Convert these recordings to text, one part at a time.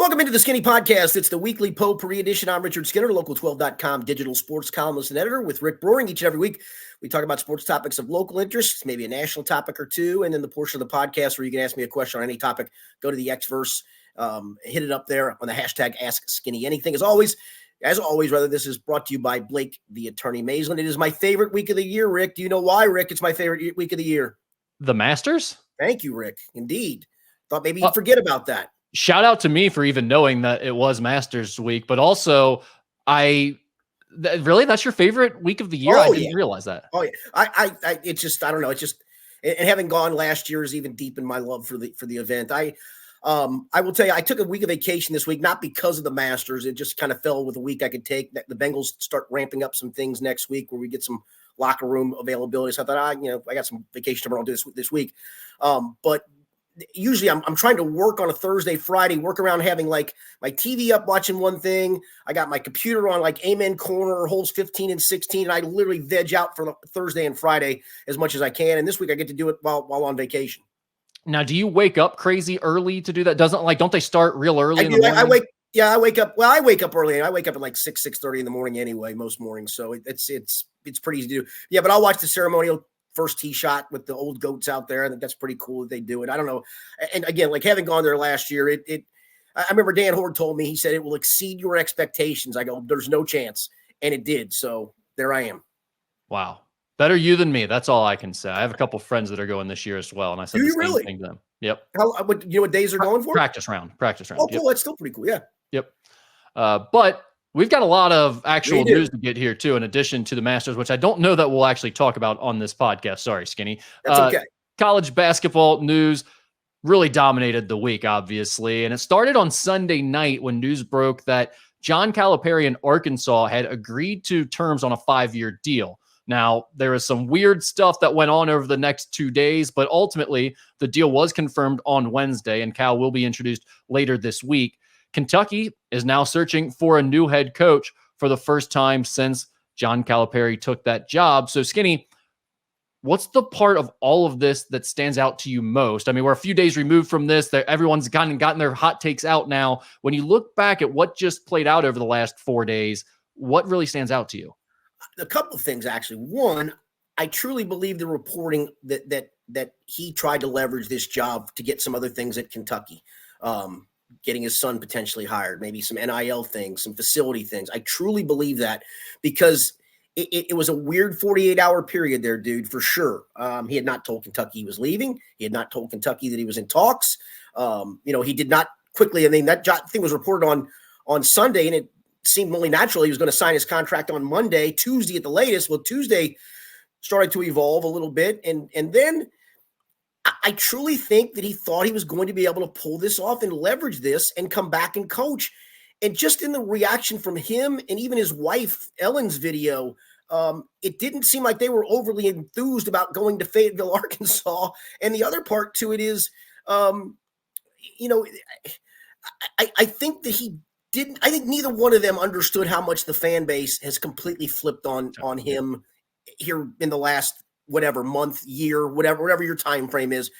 Welcome into the Skinny Podcast. It's the weekly Potpourri edition. I'm Richard Skinner, Local12.com digital sports columnist and editor with Rick Broering. Each and every week, we talk about sports topics of local interest, maybe a national topic or two, and then the portion of the podcast where you can ask me a question on any topic. Go to the Xverse, hit it up there on the hashtag AskSkinnyAnything. As always, this is brought to you by Blake, the attorney Maislin. It is my favorite week of the year, Rick. Do you know why, Rick? It's my favorite week of the year. The Masters? Thank you, Rick. Indeed. Thought maybe you'd forget about that. Shout out to me for even knowing that it was Masters week, but also really, that's your favorite week of the year? I didn't realize that. Oh yeah. It's just, I don't know. It's just, and having gone last year is even deepened my love for the event. I will tell you, I took a week of vacation this week, not because of the Masters. It just kind of fell with a week I could take. The Bengals start ramping up some things next week where we get some locker room availability. So I thought, I got some vacation tomorrow. I'll do this week. But usually I'm trying to work on a Thursday, Friday, work around having like my TV up watching one thing. I got my computer on like Amen Corner, holes 15 and 16, and I literally veg out for Thursday and Friday as much as I can. And this week I get to do it while on vacation. Now, do you wake up crazy early to do that? Don't they start real early in the morning? I wake up. Well, I wake up early. I wake up at like 6:30 in the morning anyway, most mornings. So it's pretty easy to do. Yeah, but I'll watch the ceremonial first tee shot with the old goats out there. I think that's pretty cool that they do it. I don't know. And again, like having gone there last year, I remember Dan Horde told me, he said, it will exceed your expectations. I go, there's no chance. And it did. So there I am. Wow. Better you than me. That's all I can say. I have a couple friends that are going this year as well. And I said the same thing to them. Yep. You know what days are going for? Practice round. Oh, cool. Yep. That's still pretty cool. Yeah. Yep. But we've got a lot of actual news to get here, too, in addition to the Masters, which I don't know that we'll actually talk about on this podcast. Sorry, Skinny. That's okay. College basketball news really dominated the week, obviously. And it started on Sunday night when news broke that John Calipari and Arkansas had agreed to terms on a 5-year deal. Now, there was some weird stuff that went on over the next 2 days, but ultimately the deal was confirmed on Wednesday, and Cal will be introduced later this week. Kentucky is now searching for a new head coach for the first time since John Calipari took that job. So, Skinny, what's the part of all of this that stands out to you most? I mean, we're a few days removed from this. Everyone's gotten their hot takes out now. When you look back at what just played out over the last 4 days, what really stands out to you? A couple of things, actually. One, I truly believe the reporting that he tried to leverage this job to get some other things at Kentucky. Getting his son potentially hired, maybe some NIL things, some facility things. I truly believe that because it was a weird 48-hour period there, dude, for sure. He had not told Kentucky he was leaving. He had not told Kentucky that he was in talks. He did not quickly. I mean, that thing was reported on Sunday, and it seemed only natural he was going to sign his contract on Monday, Tuesday at the latest. Well, Tuesday started to evolve a little bit, and then I truly think that he thought he was going to be able to pull this off and leverage this and come back and coach. And just in the reaction from him and even his wife, Ellen's video, it didn't seem like they were overly enthused about going to Fayetteville, Arkansas. And the other part to it is, I think that he didn't – I think neither one of them understood how much the fan base has completely flipped on him here in the last – whatever month, year, whatever your time frame is.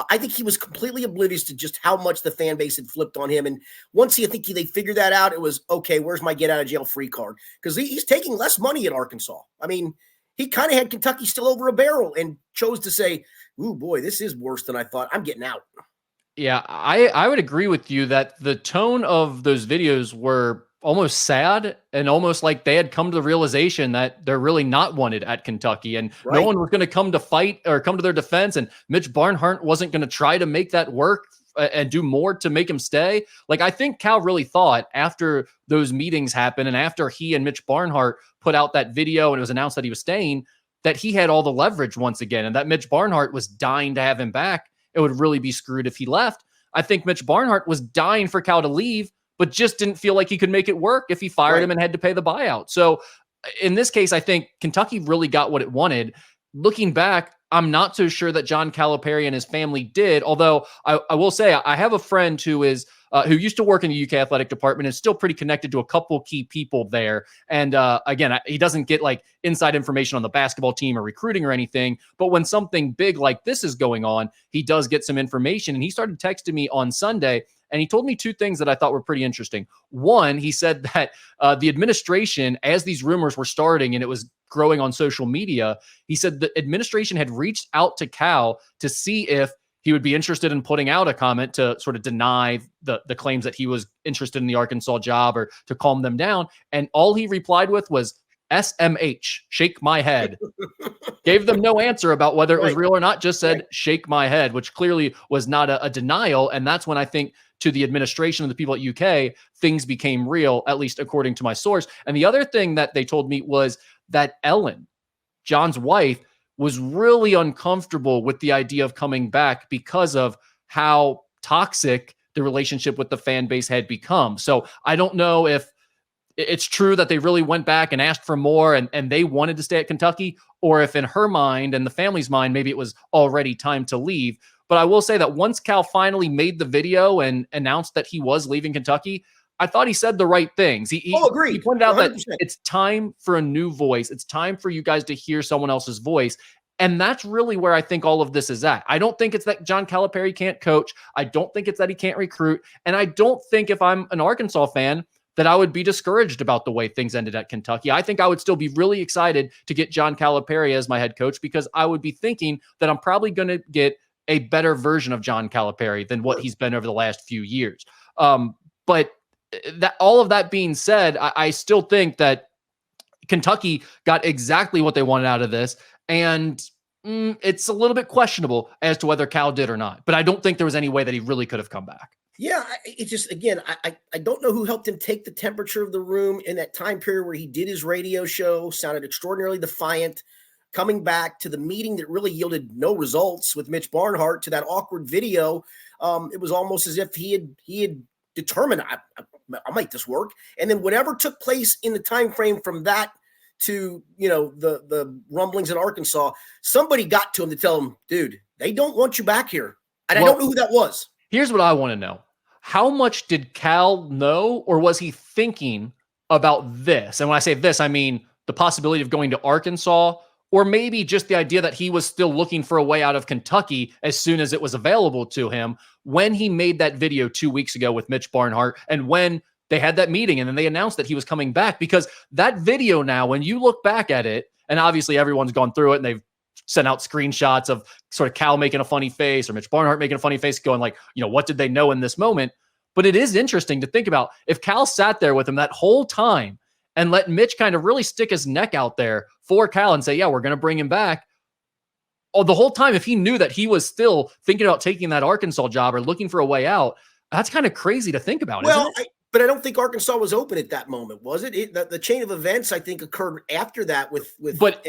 I think he was completely oblivious to just how much the fan base had flipped on him. And once they figured that out, it was, okay, where's my get out of jail free card? Because he's taking less money at Arkansas. I mean, he kind of had Kentucky still over a barrel and chose to say, ooh, boy, this is worse than I thought. I'm getting out. Yeah, I would agree with you that the tone of those videos were almost sad and almost like they had come to the realization that they're really not wanted at Kentucky, and no one was going to come to fight or come to their defense, and Mitch Barnhart wasn't going to try to make that work and do more to make him stay. Like, I think Cal really thought after those meetings happened and after he and Mitch Barnhart put out that video and it was announced that he was staying, that he had all the leverage once again, and that Mitch Barnhart was dying to have him back. It would really be screwed if he left. I think Mitch Barnhart was dying for Cal to leave, but just didn't feel like he could make it work if he fired him and had to pay the buyout. So in this case, I think Kentucky really got what it wanted. Looking back, I'm not so sure that John Calipari and his family did, although I will say I have a friend who used to work in the UK athletic department and is still pretty connected to a couple key people there. And again, he doesn't get like inside information on the basketball team or recruiting or anything, but when something big like this is going on, he does get some information. And he started texting me on Sunday And he told me two things that I thought were pretty interesting. One, he said that the administration, as these rumors were starting and it was growing on social media, he said the administration had reached out to Cal to see if he would be interested in putting out a comment to sort of deny the claims that he was interested in the Arkansas job or to calm them down. And all he replied with was SMH, shake my head. Gave them no answer about whether it was real or not, just said, shake my head, which clearly was not a denial. And that's when I think to the administration and the people at UK, things became real, at least according to my source. And the other thing that they told me was that Ellen, John's wife, was really uncomfortable with the idea of coming back because of how toxic the relationship with the fan base had become. So I don't know if it's true that they really went back and asked for more and they wanted to stay at Kentucky, or if in her mind and the family's mind, maybe it was already time to leave. But I will say that once Cal finally made the video and announced that he was leaving Kentucky, I thought he said the right things. He pointed out 100%. That it's time for a new voice. It's time for you guys to hear someone else's voice. And that's really where I think all of this is at. I don't think it's that John Calipari can't coach. I don't think it's that he can't recruit. And I don't think if I'm an Arkansas fan that I would be discouraged about the way things ended at Kentucky. I think I would still be really excited to get John Calipari as my head coach because I would be thinking that I'm probably going to get a better version of John Calipari than what he's been over the last few years. But that all of that being said, I still think that Kentucky got exactly what they wanted out of this. And it's a little bit questionable as to whether Cal did or not. But I don't think there was any way that he really could have come back. Yeah, it's just, again, I don't know who helped him take the temperature of the room in that time period where he did his radio show, sounded extraordinarily defiant, coming back to the meeting that really yielded no results with Mitch Barnhart, to that awkward video. It was almost as if he had determined, I'll make this work. And then whatever took place in the time frame from that to, the rumblings in Arkansas, somebody got to him to tell him, dude, they don't want you back here. And I don't know who that was. Here's what I want to know. How much did Cal know, or was he thinking about this? And when I say this, I mean the possibility of going to Arkansas, or maybe just the idea that he was still looking for a way out of Kentucky as soon as it was available to him when he made that video 2 weeks ago with Mitch Barnhart and when they had that meeting and then they announced that he was coming back. Because that video now, when you look back at it, and obviously everyone's gone through it and they've sent out screenshots of sort of Cal making a funny face or Mitch Barnhart making a funny face going like, what did they know in this moment? But it is interesting to think about if Cal sat there with him that whole time and let Mitch kind of really stick his neck out there for Cal and say, yeah, we're going to bring him back. Oh, the whole time, if he knew that he was still thinking about taking that Arkansas job or looking for a way out, that's kind of crazy to think about. Well, isn't it? But I don't think Arkansas was open at that moment, was it? The chain of events, I think, occurred after that But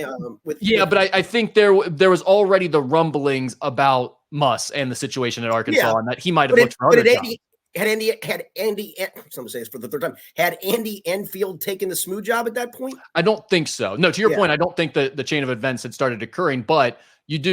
I think there was already the rumblings about Muss and the situation at Arkansas, and that he might have looked for other jobs. Had Andy, someone say this for the third time, had Andy Enfield taken the SMU job at that point? I don't think so. No, to your point, I don't think the chain of events had started occurring, but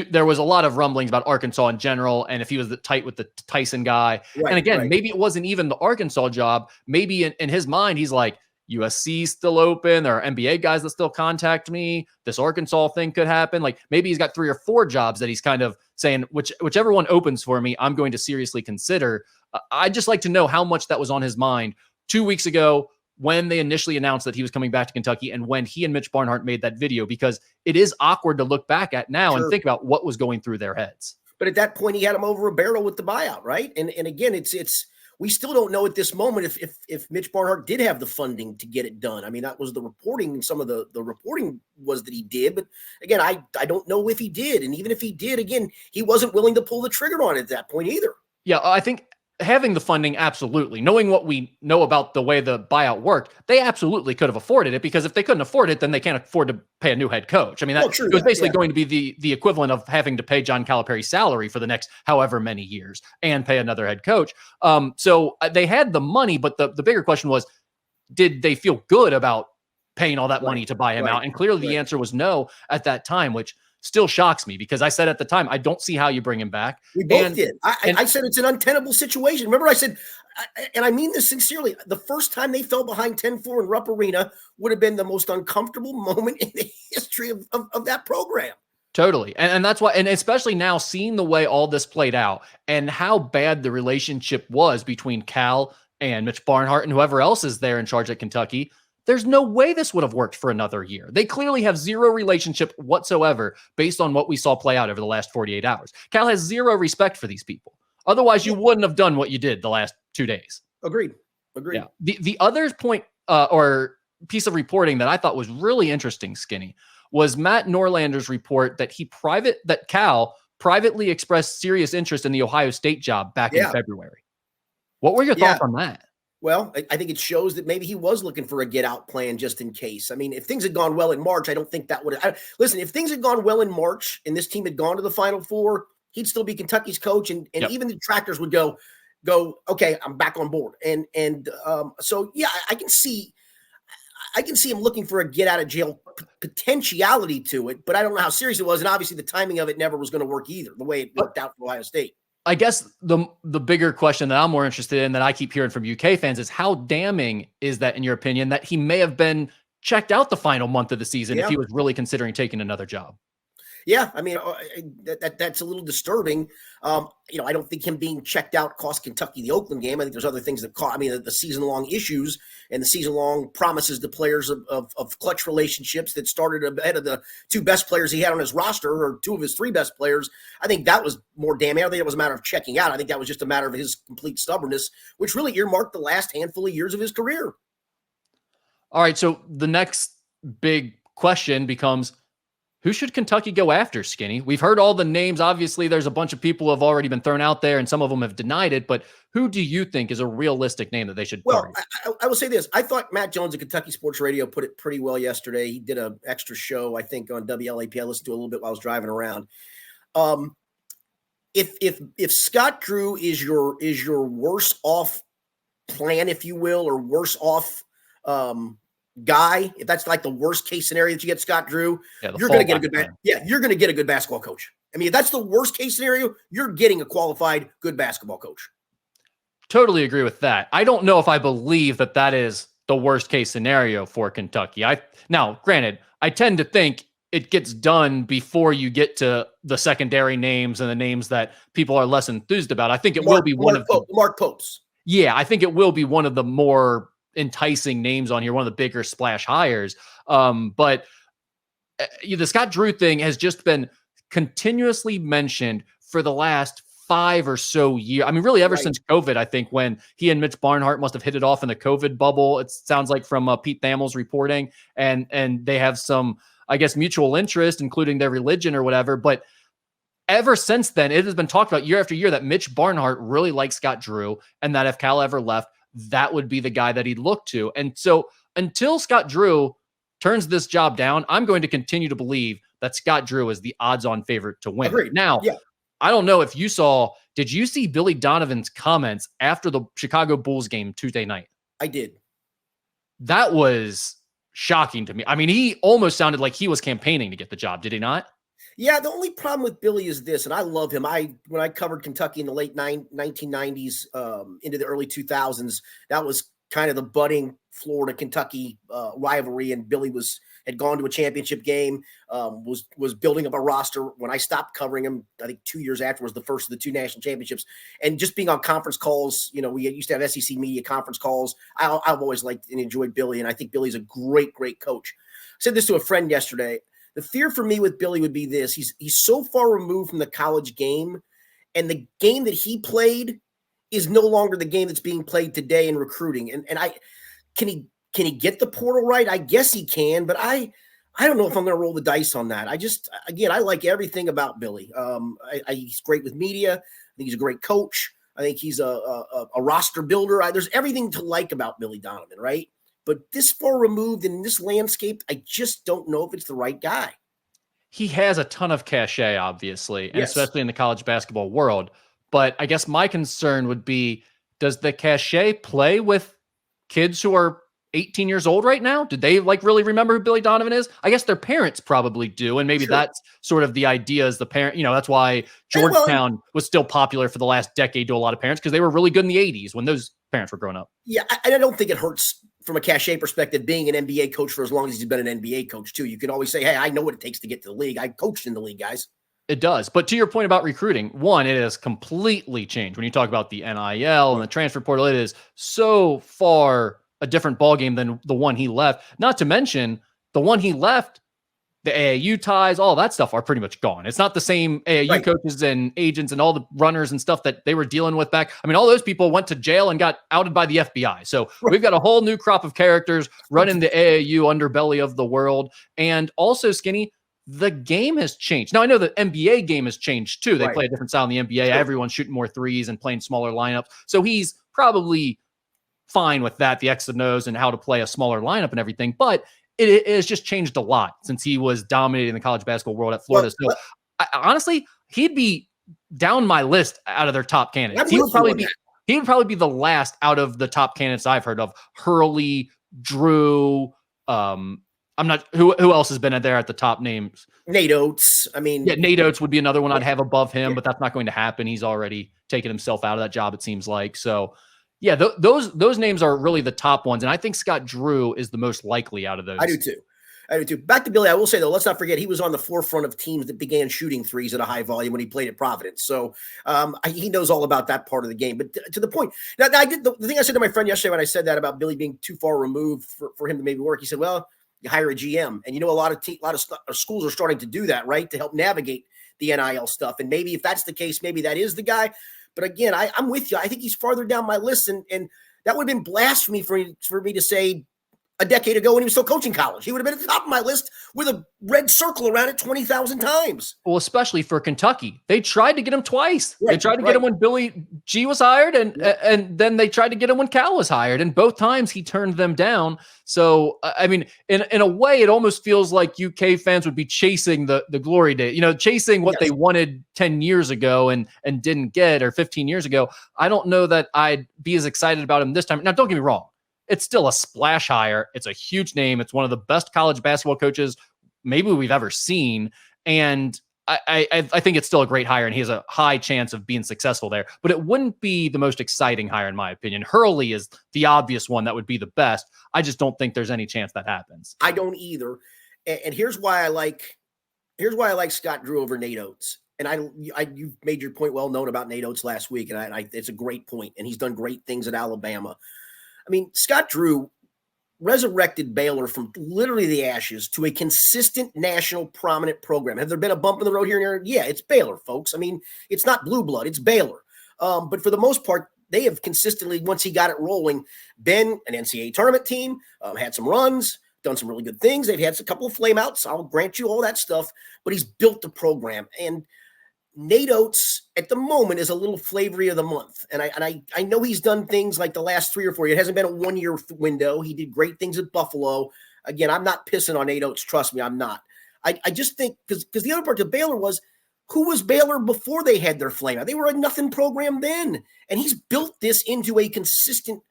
there was a lot of rumblings about Arkansas in general, and if he was tight with the Tyson guy. Right, and again, maybe it wasn't even the Arkansas job. Maybe in his mind, he's like, USC's still open. There are NBA guys that still contact me. This Arkansas thing could happen. Like maybe he's got 3 or 4 jobs that he's kind of saying, whichever one opens for me, I'm going to seriously consider. I'd just like to know how much that was on his mind 2 weeks ago when they initially announced that he was coming back to Kentucky and when he and Mitch Barnhart made that video, because it is awkward to look back at now and think about what was going through their heads. But at that point, he had him over a barrel with the buyout, right? And again, it's we still don't know at this moment if Mitch Barnhart did have the funding to get it done. I mean, that was the reporting, and some of the reporting was that he did. But again, I don't know if he did. And even if he did, again, he wasn't willing to pull the trigger on it at that point either. Yeah, I think having the funding, absolutely. Knowing what we know about the way the buyout worked, they absolutely could have afforded it, because if they couldn't afford it, then they can't afford to pay a new head coach. I mean, it was basically going to be the equivalent of having to pay John Calipari's salary for the next however many years and pay another head coach. So they had the money, but the bigger question was, did they feel good about paying all that money to buy him out? And clearly the answer was no at that time, which still shocks me, because I said at the time, I don't see how you bring him back. We both did. I said it's an untenable situation. Remember, I said, and I mean this sincerely, the first time they fell behind 10-4 in Rupp Arena would have been the most uncomfortable moment in the history of that program. Totally. And that's why, and especially now seeing the way all this played out and how bad the relationship was between Cal and Mitch Barnhart and whoever else is there in charge at Kentucky, there's no way this would have worked for another year. They clearly have zero relationship whatsoever based on what we saw play out over the last 48 hours. Cal has zero respect for these people. Otherwise, you wouldn't have done what you did the last 2 days. Agreed. Yeah. The other point or piece of reporting that I thought was really interesting, Skinny, was Matt Norlander's report that Cal privately expressed serious interest in the Ohio State job back in February. What were your thoughts on that? Well, I think it shows that maybe he was looking for a get-out plan just in case. I mean, if things had gone well in March, I don't think that would have. Listen, if things had gone well in March and this team had gone to the Final Four, he'd still be Kentucky's coach, and even the detractors would go, okay, I'm back on board. So, yeah, I can see him looking for a get-out-of-jail potentiality to it, but I don't know how serious it was, and obviously the timing of it never was going to work either, the way it worked out for Ohio State. I guess the bigger question that I'm more interested in that I keep hearing from UK fans is how damning is that, in your opinion, that he may have been checked out the final month of the season if he was really considering taking another job? Yeah, I mean, that's a little disturbing. I don't think him being checked out cost Kentucky the Oakland game. I think there's other things that cost. I mean, the season-long issues and the season-long promises to players of clutch relationships that started ahead of the two best players he had on his roster, or two of his three best players. I think that was more damning. I don't think it was a matter of checking out. I think that was just a matter of his complete stubbornness, which really earmarked the last handful of years of his career. All right, so the next big question becomes, who should Kentucky go after, Skinny? We've heard all the names. Obviously, there's a bunch of people who have already been thrown out there, and some of them have denied it. But who do you think is a realistic name that they should target? I will say this. I thought Matt Jones of Kentucky Sports Radio put it pretty well yesterday. He did an extra show, I think, on WLAP. I listened to it a little bit while I was driving around. If Scott Drew is your worse off plan, if you will, or worse off guy, if that's like the worst case scenario that you get Scott Drew, you're going to get a good you're going to get a good basketball coach. I mean, if that's the worst case scenario, you're getting a qualified good basketball coach. Totally agree with that. I don't know if I believe that is the worst case scenario for Kentucky. Now, granted, I tend to think it gets done before you get to the secondary names and the names that people are less enthused about. I think it will be one of Mark Popes. Yeah, I think it will be one of the more enticing names on here, one of the bigger splash hires. But the Scott Drew thing has just been continuously mentioned for the last 5 or so years. I mean, really ever since COVID, I think, when he and Mitch Barnhart must have hit it off in the COVID bubble. It sounds like from Pete Thamel's reporting, and they have some, I guess, mutual interest, including their religion or whatever. But ever since then, it has been talked about year after year that Mitch Barnhart really likes Scott Drew, and that if Cal ever left, that would be the guy that he'd look to. And so until Scott Drew turns this job down, I'm going to continue to believe that Scott Drew is the odds-on favorite to win. Agreed. Now, I don't know if did you see Billy Donovan's comments after the Chicago Bulls game Tuesday night? I did. That was shocking to me. I mean, he almost sounded like he was campaigning to get the job. Did he not? Yeah, the only problem with Billy is this, and I love him. When I covered Kentucky in the late 1990s into the early 2000s, that was kind of the budding Florida-Kentucky rivalry, and Billy had gone to a championship game, was building up a roster. When I stopped covering him, I think 2 years after was the first of the two national championships, and just being on conference calls, we used to have SEC media conference calls. I've always liked and enjoyed Billy, and I think Billy's a great, great coach. I said this to a friend yesterday. The fear for me with Billy would be this. He's so far removed from the college game, and the game that he played is no longer the game that's being played today in recruiting. And can he get the portal right? I guess he can, but I don't know if I'm going to roll the dice on that. I like everything about Billy. He's great with media. I think he's a great coach. I think he's a roster builder. There's everything to like about Billy Donovan, right? But this far removed in this landscape, I just don't know if it's the right guy. He has a ton of cachet, obviously, and especially in the college basketball world. But I guess my concern would be, does the cachet play with kids who are 18 years old right now? Did they really remember who Billy Donovan is? I guess their parents probably do. And maybe that's sort of the idea as the parent, that's why Georgetown was still popular for the last decade to a lot of parents, because they were really good in the 80s when those parents were growing up. Yeah. And I don't think it hurts from a cachet perspective, being an NBA coach for as long as he's been an NBA coach too. You can always say, hey, I know what it takes to get to the league. I coached in the league, guys. It does. But to your point about recruiting, one, it has completely changed. When you talk about the NIL and the transfer portal, it is so far a different ballgame than the one he left. Not to mention the one he left, the AAU ties, all that stuff are pretty much gone. It's not the same AAU coaches and agents and all the runners and stuff that they were dealing with back. I mean, all those people went to jail and got outed by the FBI. So we've got a whole new crop of characters running the AAU underbelly of the world. And also, Skinny, the game has changed. Now, I know the NBA game has changed too. They play a different style in the NBA. Sure. Everyone's shooting more threes and playing smaller lineups. So he's probably fine with that, the X and O's and how to play a smaller lineup and everything. But it has just changed a lot since he was dominating the college basketball world at Florida. So honestly, he'd be down my list out of their top candidates. He would probably be the last out of the top candidates I've heard of. Hurley, Drew, I'm not who else has been there at the top names. Nate Oates. I mean, Nate Oates would be another one I'd have above him, but that's not going to happen. He's already taken himself out of that job, it seems like. So yeah, those names are really the top ones. And I think Scott Drew is the most likely out of those. I do too. Back to Billy, I will say, though, let's not forget he was on the forefront of teams that began shooting threes at a high volume when he played at Providence. So he knows all about that part of the game. But to the point, now I did the thing I said to my friend yesterday when I said that about Billy being too far removed for him to maybe work. He said, well, you hire a GM. And, a lot of schools are starting to do that, right, to help navigate the NIL stuff. And maybe if that's the case, maybe that is the guy. But again, I'm with you. I think he's farther down my list, and that would have been blasphemy for me to say a decade ago when he was still coaching college. He would have been at the top of my list with a red circle around it 20,000 times. Well, especially for Kentucky. They tried to get him twice. They tried to get him when Billy G was hired, and then they tried to get him when Cal was hired, and both times he turned them down. So, I mean, in a way, it almost feels like UK fans would be chasing the glory day, chasing what they wanted 10 years ago and didn't get, or 15 years ago. I don't know that I'd be as excited about him this time. Now, don't get me wrong. It's still a splash hire. It's a huge name. It's one of the best college basketball coaches maybe we've ever seen. And I think it's still a great hire, and he has a high chance of being successful there. But it wouldn't be the most exciting hire, in my opinion. Hurley is the obvious one that would be the best. I just don't think there's any chance that happens. I don't either. And here's why I like Scott Drew over Nate Oates. And you made your point well known about Nate Oates last week, and it's a great point. And he's done great things at Alabama. I mean, Scott Drew resurrected Baylor from literally the ashes to a consistent national prominent program. Have there been a bump in the road here and there? Yeah, it's Baylor, folks. I mean, it's not blue blood, it's Baylor. But for the most part, they have consistently, once he got it rolling, been an NCAA tournament team, had some runs, done some really good things. They've had a couple of flameouts. I'll grant you all that stuff, but he's built the program. And Nate Oates at the moment is a little flavory of the month. And I know he's done things like the last 3 or 4 years. It hasn't been a 1-year window. He did great things at Buffalo. Again, I'm not pissing on Nate Oates. Trust me, I'm not. I just think because the other part of Baylor was, who was Baylor before they had their flame out? They were a nothing program then. And he's built this into a consistent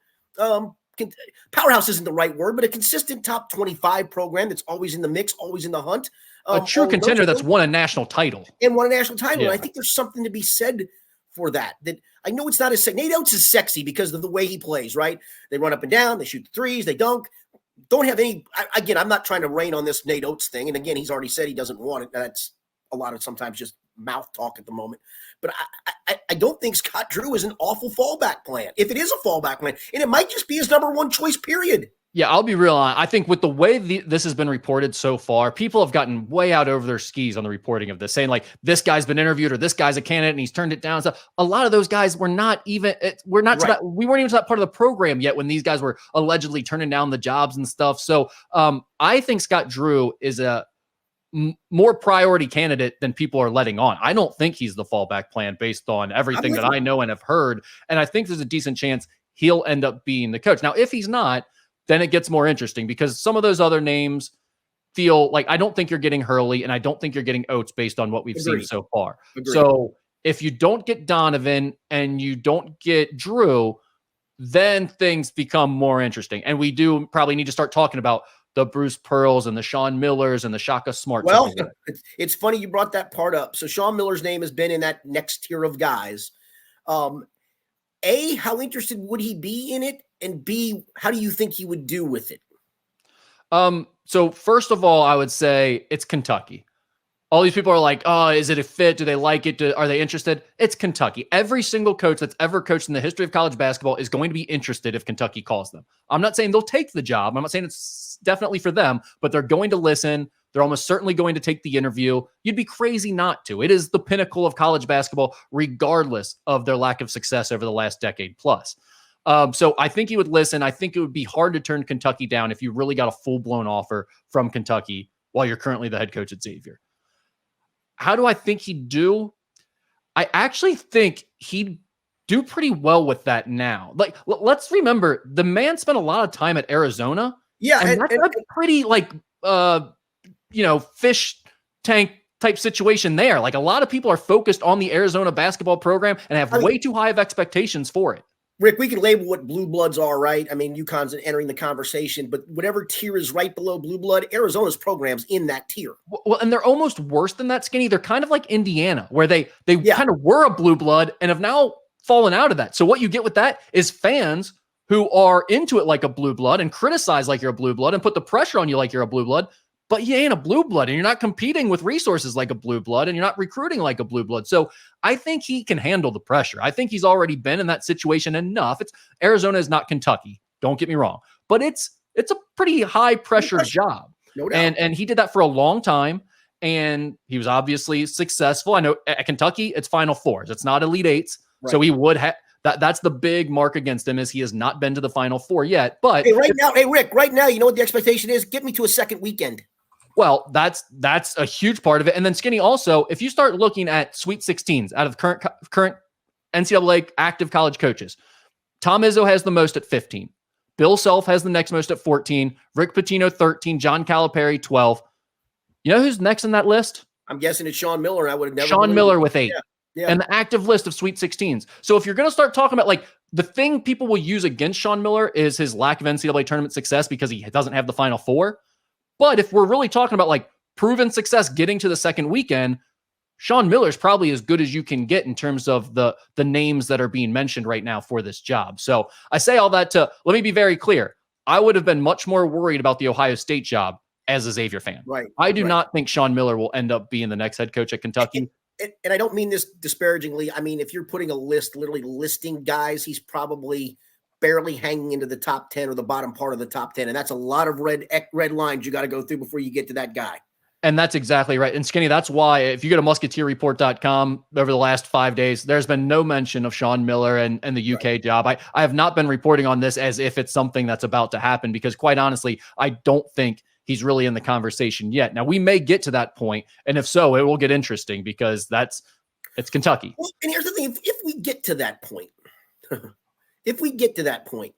powerhouse isn't the right word, but a consistent top 25 program that's always in the mix, always in the hunt. A true contender that's won a national title. And won a national title. Yeah. And I think there's something to be said for that. That I know it's not as sexy. Nate Oates is sexy because of the way he plays, right? They run up and down, they shoot the threes, they dunk. Don't have any. Again, I'm not trying to rain on this Nate Oates thing. And again, he's already said he doesn't want it. That's a lot of sometimes just mouth talk at the moment. But I don't think Scott Drew is an awful fallback plan. If it is a fallback plan, and it might just be his number one choice, period. Yeah, I'll be real. I think with the way this has been reported so far, people have gotten way out over their skis on the reporting of this, saying like this guy's been interviewed or this guy's a candidate and he's turned it down. So a lot of those guys were not even. We weren't even to that part of the program yet when these guys were allegedly turning down the jobs and stuff. So I think Scott Drew is a more priority candidate than people are letting on. I don't think he's the fallback plan based on everything that I know and have heard. And I think there's a decent chance he'll end up being the coach. Now, if he's not, then it gets more interesting because some of those other names feel like I don't think you're getting Hurley and I don't think you're getting Oates based on what we've seen so far. Agreed. So if you don't get Donovan and you don't get Drew, then things become more interesting. And we do probably need to start talking about the Bruce Pearls and the Sean Millers and the Shaka Smarts. Well, it's funny you brought that part up. So Sean Miller's name has been in that next tier of guys. How interested would he be in it? And B, how do you think he would do with it? So first of all, I would say it's Kentucky. All these people are like, oh, is it a fit? Do they like it? Are they interested? It's Kentucky. Every single coach that's ever coached in the history of college basketball is going to be interested if Kentucky calls them. I'm not saying they'll take the job. I'm not saying it's definitely for them, but they're going to listen. They're almost certainly going to take the interview. You'd be crazy not to. It is the pinnacle of college basketball, regardless of their lack of success over the last decade plus. So I think he would listen. I think it would be hard to turn Kentucky down if you really got a full-blown offer from Kentucky while you're currently the head coach at Xavier. How do I think he'd do? I actually think he'd do pretty well with that now. Like, let's remember, the man spent a lot of time at Arizona. Yeah, and that's a pretty, like, fish tank type situation there. Like, a lot of people are focused on the Arizona basketball program and have way too high of expectations for it. Rick, we can label what blue bloods are, right? I mean, UConn's entering the conversation, but whatever tier is right below blue blood, Arizona's program's in that tier. Well, and they're almost worse than that, Skinny. They're kind of like Indiana, where they kind of were a blue blood and have now fallen out of that. So what you get with that is fans who are into it like a blue blood and criticize like you're a blue blood and put the pressure on you like you're a blue blood, but you ain't a blue blood and you're not competing with resources like a blue blood and you're not recruiting like a blue blood. So I think he can handle the pressure. I think he's already been in that situation enough. Arizona is not Kentucky. Don't get me wrong, but it's a pretty high pressure job. No doubt. And he did that for a long time and he was obviously successful. I know at Kentucky, it's Final Fours. It's not Elite Eights. Right. So he would have that's the big mark against him is he has not been to the Final Four yet. But Rick, right now, you know what the expectation is? Get me to a second weekend. Well, that's a huge part of it. And then Skinny, also, if you start looking at Sweet 16s out of current NCAA active college coaches, Tom Izzo has the most at 15. Bill Self has the next most at 14. Rick Pitino, 13. John Calipari, 12. You know who's next in that list? I'm guessing it's Sean Miller. I would have never. Sean Miller with 8. Yeah. And the active list of Sweet 16s. So if you're going to start talking about, like, the thing people will use against Sean Miller is his lack of NCAA tournament success because he doesn't have the Final Four. But if we're really talking about like proven success getting to the second weekend, Sean Miller's probably as good as you can get in terms of the names that are being mentioned right now for this job. So I say all that to, let me be very clear. I would have been much more worried about the Ohio State job as a Xavier fan. Right. I do not think Sean Miller will end up being the next head coach at Kentucky. And I don't mean this disparagingly. I mean, if you're putting a list, literally listing guys, he's probably barely hanging into the top 10 or the bottom part of the top 10. And that's a lot of red lines you got to go through before you get to that guy. And that's exactly right. And Skinny, that's why if you go to musketeerreport.com over the last 5 days, there's been no mention of Sean Miller and the UK job. I have not been reporting on this as if it's something that's about to happen because quite honestly, I don't think he's really in the conversation yet. Now we may get to that point. And if so, it will get interesting because it's Kentucky. Well, and here's the thing. If we get to that point, if we get to that point,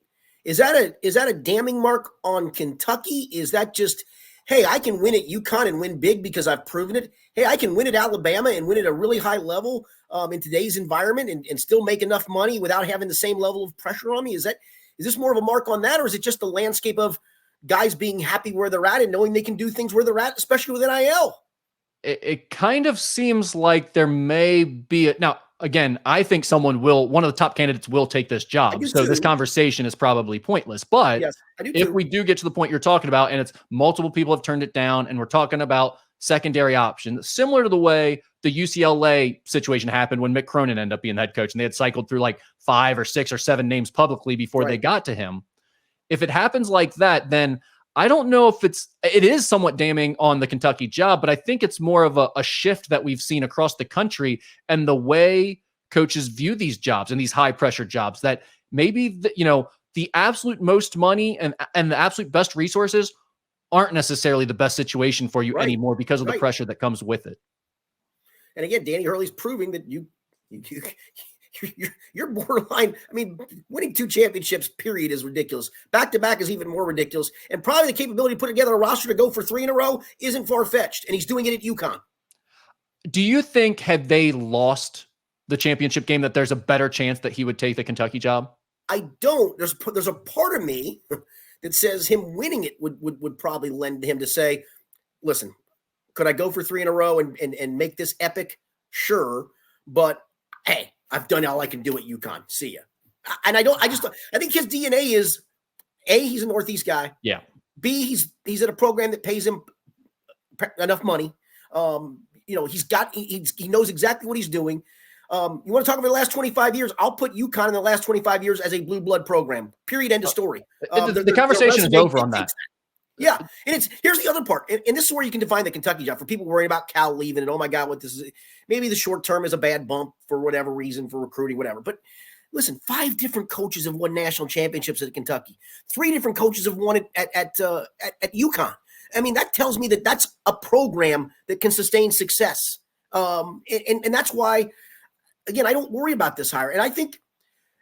is that a damning mark on Kentucky? Is that just, hey, I can win at UConn and win big because I've proven it? Hey, I can win at Alabama and win at a really high level in today's environment and still make enough money without having the same level of pressure on me? Is this more of a mark on that, or is it just the landscape of guys being happy where they're at and knowing they can do things where they're at, especially with NIL? It kind of seems like there may be now. Again, I think one of the top candidates will take this job. So this conversation is probably pointless. But yes, I do if too. we do get to the point you're talking about, and it's multiple people have turned it down, and we're talking about secondary options, similar to the way the UCLA situation happened when Mick Cronin ended up being the head coach, and they had cycled through like 5 or 6 or 7 names publicly before they got to him. If it happens like that, then I don't know if it is somewhat damning on the Kentucky job, but I think it's more of a shift that we've seen across the country and the way coaches view these jobs and these high pressure jobs that maybe the absolute most money and the absolute best resources aren't necessarily the best situation for you anymore because of the pressure that comes with it. And again, Danny Hurley's proving that you're borderline. I mean, winning 2 championships, period, is ridiculous. Back-to-back is even more ridiculous. And probably the capability to put together a roster to go for 3 in a row isn't far-fetched. And he's doing it at UConn. Do you think had they lost the championship game that there's a better chance that he would take the Kentucky job? I don't. There's a part of me that says him winning it would probably lend him to say, listen, could I go for 3 in a row and make this epic? Sure. But, hey, I've done all I can do at UConn. See ya. And I think his DNA is A, he's a Northeast guy. Yeah. B, he's at a program that pays him enough money. He knows exactly what he's doing. You want to talk about the last 25 years? I'll put UConn in the last 25 years as a blue blood program. Period. End of story. The conversation is over on that. Yeah. And here's the other part. And this is where you can define the Kentucky job for people worrying about Cal leaving and, oh my God, what this is. Maybe the short term is a bad bump for whatever reason, for recruiting, whatever. But listen, 5 different coaches have won national championships at Kentucky. 3 different coaches have won it at UConn. I mean, that tells me that that's a program that can sustain success. And that's why, again, I don't worry about this hire. And I think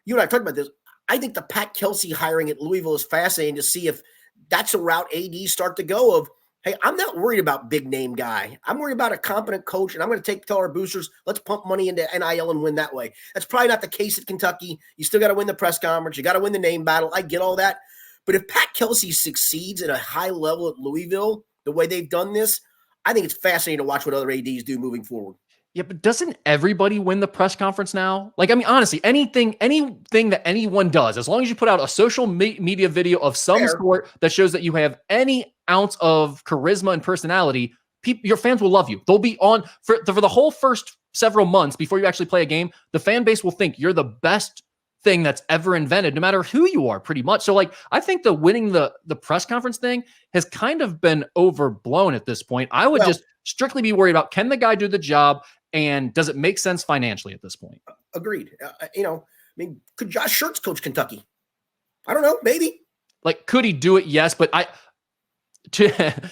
you and I talked about this. I think the Pat Kelsey hiring at Louisville is fascinating to see if that's a route ADs start to go of, hey, I'm not worried about big name guy. I'm worried about a competent coach, and I'm going to tell our boosters, let's pump money into NIL and win that way. That's probably not the case at Kentucky. You still got to win the press conference. You got to win the name battle. I get all that. But if Pat Kelsey succeeds at a high level at Louisville, the way they've done this, I think it's fascinating to watch what other ADs do moving forward. Yeah, but doesn't everybody win the press conference now? Like, I mean, honestly, anything that anyone does, as long as you put out a social media video of some sort that shows that you have any ounce of charisma and personality, your fans will love you. They'll be on for the whole first several months before you actually play a game. The fan base will think you're the best thing that's ever invented, no matter who you are, pretty much. So, like, I think the winning the press conference thing has kind of been overblown at this point. I would just strictly be worried about, can the guy do the job? And does it make sense financially at this point? Agreed. Could Josh Schertz coach Kentucky? I don't know. Maybe. Like, could he do it? Yes. But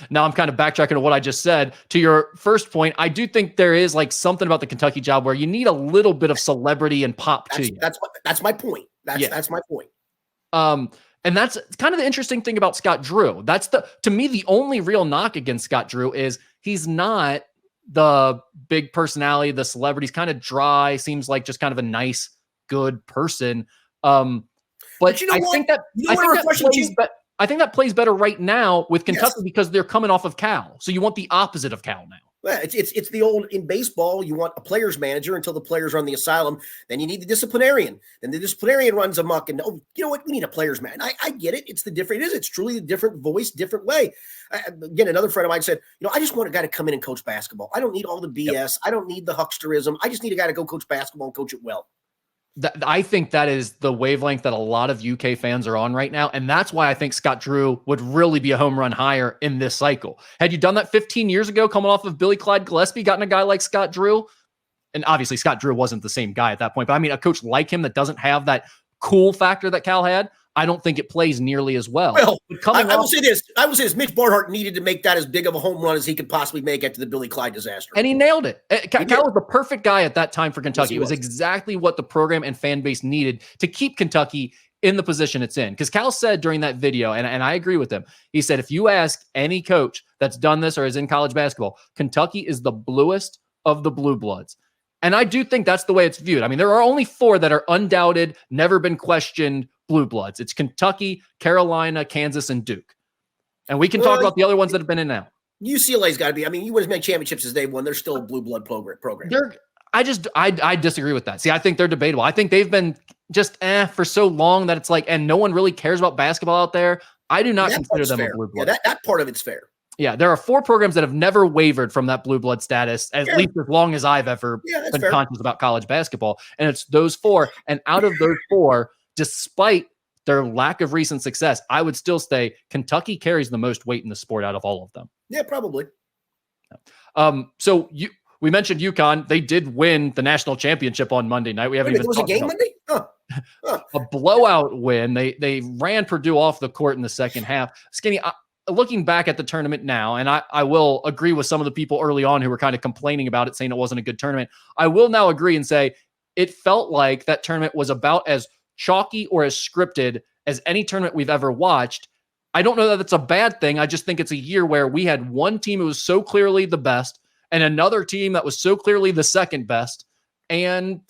now I'm kind of backtracking to what I just said. To your first point, I do think there is like something about the Kentucky job where you need a little bit of celebrity and pop to you. That's my point. That's my point. And that's kind of the interesting thing about Scott Drew. To me, the only real knock against Scott Drew is he's not the big personality, the celebrity's kind of dry, seems like just kind of a nice, good person. But you know I think that plays better right now with Kentucky because they're coming off of Cal. So you want the opposite of Cal now. Well, it's the old, in baseball, you want a player's manager until the players are on the asylum. Then you need the disciplinarian. Then the disciplinarian runs amok and, oh, you know what? We need a player's man. I get it. It's truly a different voice, different way. Again, another friend of mine said, I just want a guy to come in and coach basketball. I don't need all the BS. Yep. I don't need the hucksterism. I just need a guy to go coach basketball and coach it well. I think that is the wavelength that a lot of UK fans are on right now. And that's why I think Scott Drew would really be a home run hire in this cycle. Had you done that 15 years ago, coming off of Billy Clyde Gillespie, gotten a guy like Scott Drew, and obviously Scott Drew wasn't the same guy at that point, but I mean, a coach like him that doesn't have that cool factor that Cal had, I don't think it plays nearly as well. Well, I will say this. Mitch Barnhart needed to make that as big of a home run as he could possibly make after the Billy Clyde disaster. And he nailed it. Cal was the perfect guy at that time for Kentucky. Yes, it was exactly what the program and fan base needed to keep Kentucky in the position it's in. Because Cal said during that video, and I agree with him, he said, if you ask any coach that's done this or is in college basketball, Kentucky is the bluest of the blue bloods. And I do think that's the way it's viewed. I mean, there are only 4 that are undoubted, never been questioned blue bloods. It's Kentucky, Carolina, Kansas, and Duke. And we can talk about the other ones that have been in now. UCLA's got to be. I mean, you win as many championships as they've won. They're still a blue blood program. I disagree with that. See, I think they're debatable. I think they've been just for so long that it's like, and no one really cares about basketball out there. I do not consider them a blue blood. Yeah, that part of it's fair. Yeah, there are 4 programs that have never wavered from that blue blood status, at least as long as I've ever been conscious about college basketball. And it's those 4. And out of those 4, despite their lack of recent success, I would still say Kentucky carries the most weight in the sport out of all of them. Yeah, probably. So we mentioned UConn. They did win the national championship on Monday night. We haven't even talked about it. Was a game Monday? A blowout win. They ran Purdue off the court in the second half. Skinny, looking back at the tournament now, and I will agree with some of the people early on who were kind of complaining about it, saying it wasn't a good tournament. I will now agree and say it felt like that tournament was about as chalky or as scripted as any tournament we've ever watched. I don't know that that's a bad thing. I just think it's a year where we had one team who was so clearly the best and another team that was so clearly the second best. And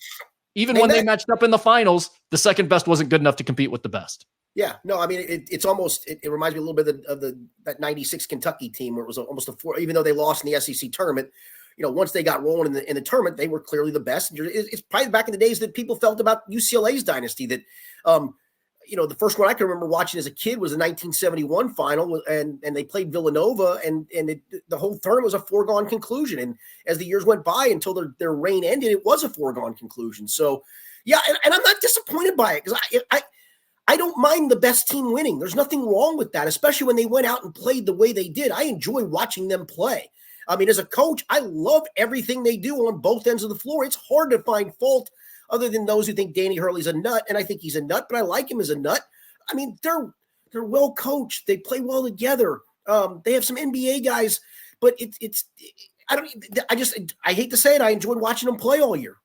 even when they matched up in the finals, the second best wasn't good enough to compete with the best. Yeah, no, I mean, it reminds me a little bit of that 96 Kentucky team where it was almost a 4, even though they lost in the SEC tournament, once they got rolling in the tournament, they were clearly the best. It's probably back in the days that people felt about UCLA's dynasty that, the first one I can remember watching as a kid was the 1971 final, and they played Villanova, and the whole tournament was a foregone conclusion. And as the years went by until their reign ended, it was a foregone conclusion. So, yeah, and I'm not disappointed by it because I don't mind the best team winning. There's nothing wrong with that, especially when they went out and played the way they did. I enjoy watching them play. I mean, as a coach, I love everything they do on both ends of the floor. It's hard to find fault other than those who think Danny Hurley's a nut, and I think he's a nut, but I like him as a nut. I mean, they're well coached. They play well together. They have some NBA guys, but I hate to say it, I enjoyed watching them play all year.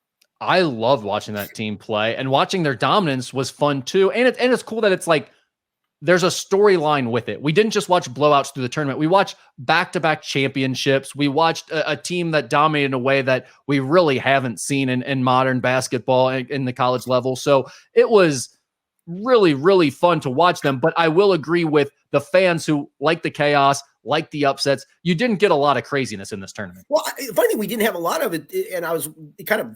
I loved watching that team play, and watching their dominance was fun too. And it's cool that it's like there's a storyline with it. We didn't just watch blowouts through the tournament. We watched back-to-back championships. We watched a team that dominated in a way that we really haven't seen in modern basketball in the college level. So it was really, really fun to watch them. But I will agree with the fans who like the chaos, like the upsets. You didn't get a lot of craziness in this tournament. Well, the funny thing, we didn't have a lot of it, and it kind of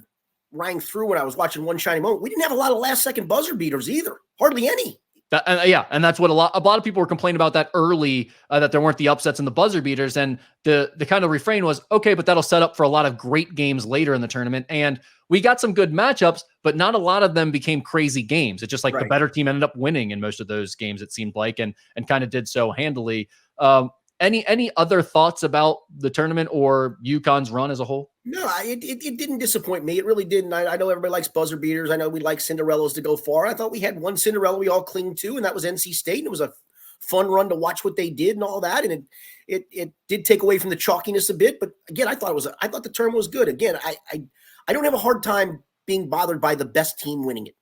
rang through when I was watching One Shiny Moment. We didn't have a lot of last-second buzzer beaters either. Hardly any. And that's what a lot of people were complaining about that early, that there weren't the upsets and the buzzer beaters. And the kind of refrain was, okay, but that'll set up for a lot of great games later in the tournament. And we got some good matchups, but not a lot of them became crazy games. It's just like the better team ended up winning in most of those games, it seemed like, and kind of did so handily. Any other thoughts about the tournament or UConn's run as a whole? No, it didn't disappoint me. It really didn't. I know everybody likes buzzer beaters. I know we like Cinderellas to go far. I thought we had one Cinderella we all clinged to, and that was NC State. And it was a fun run to watch what they did and all that. And it did take away from the chalkiness a bit. But again, I thought the tournament was good. Again, I don't have a hard time being bothered by the best team winning it.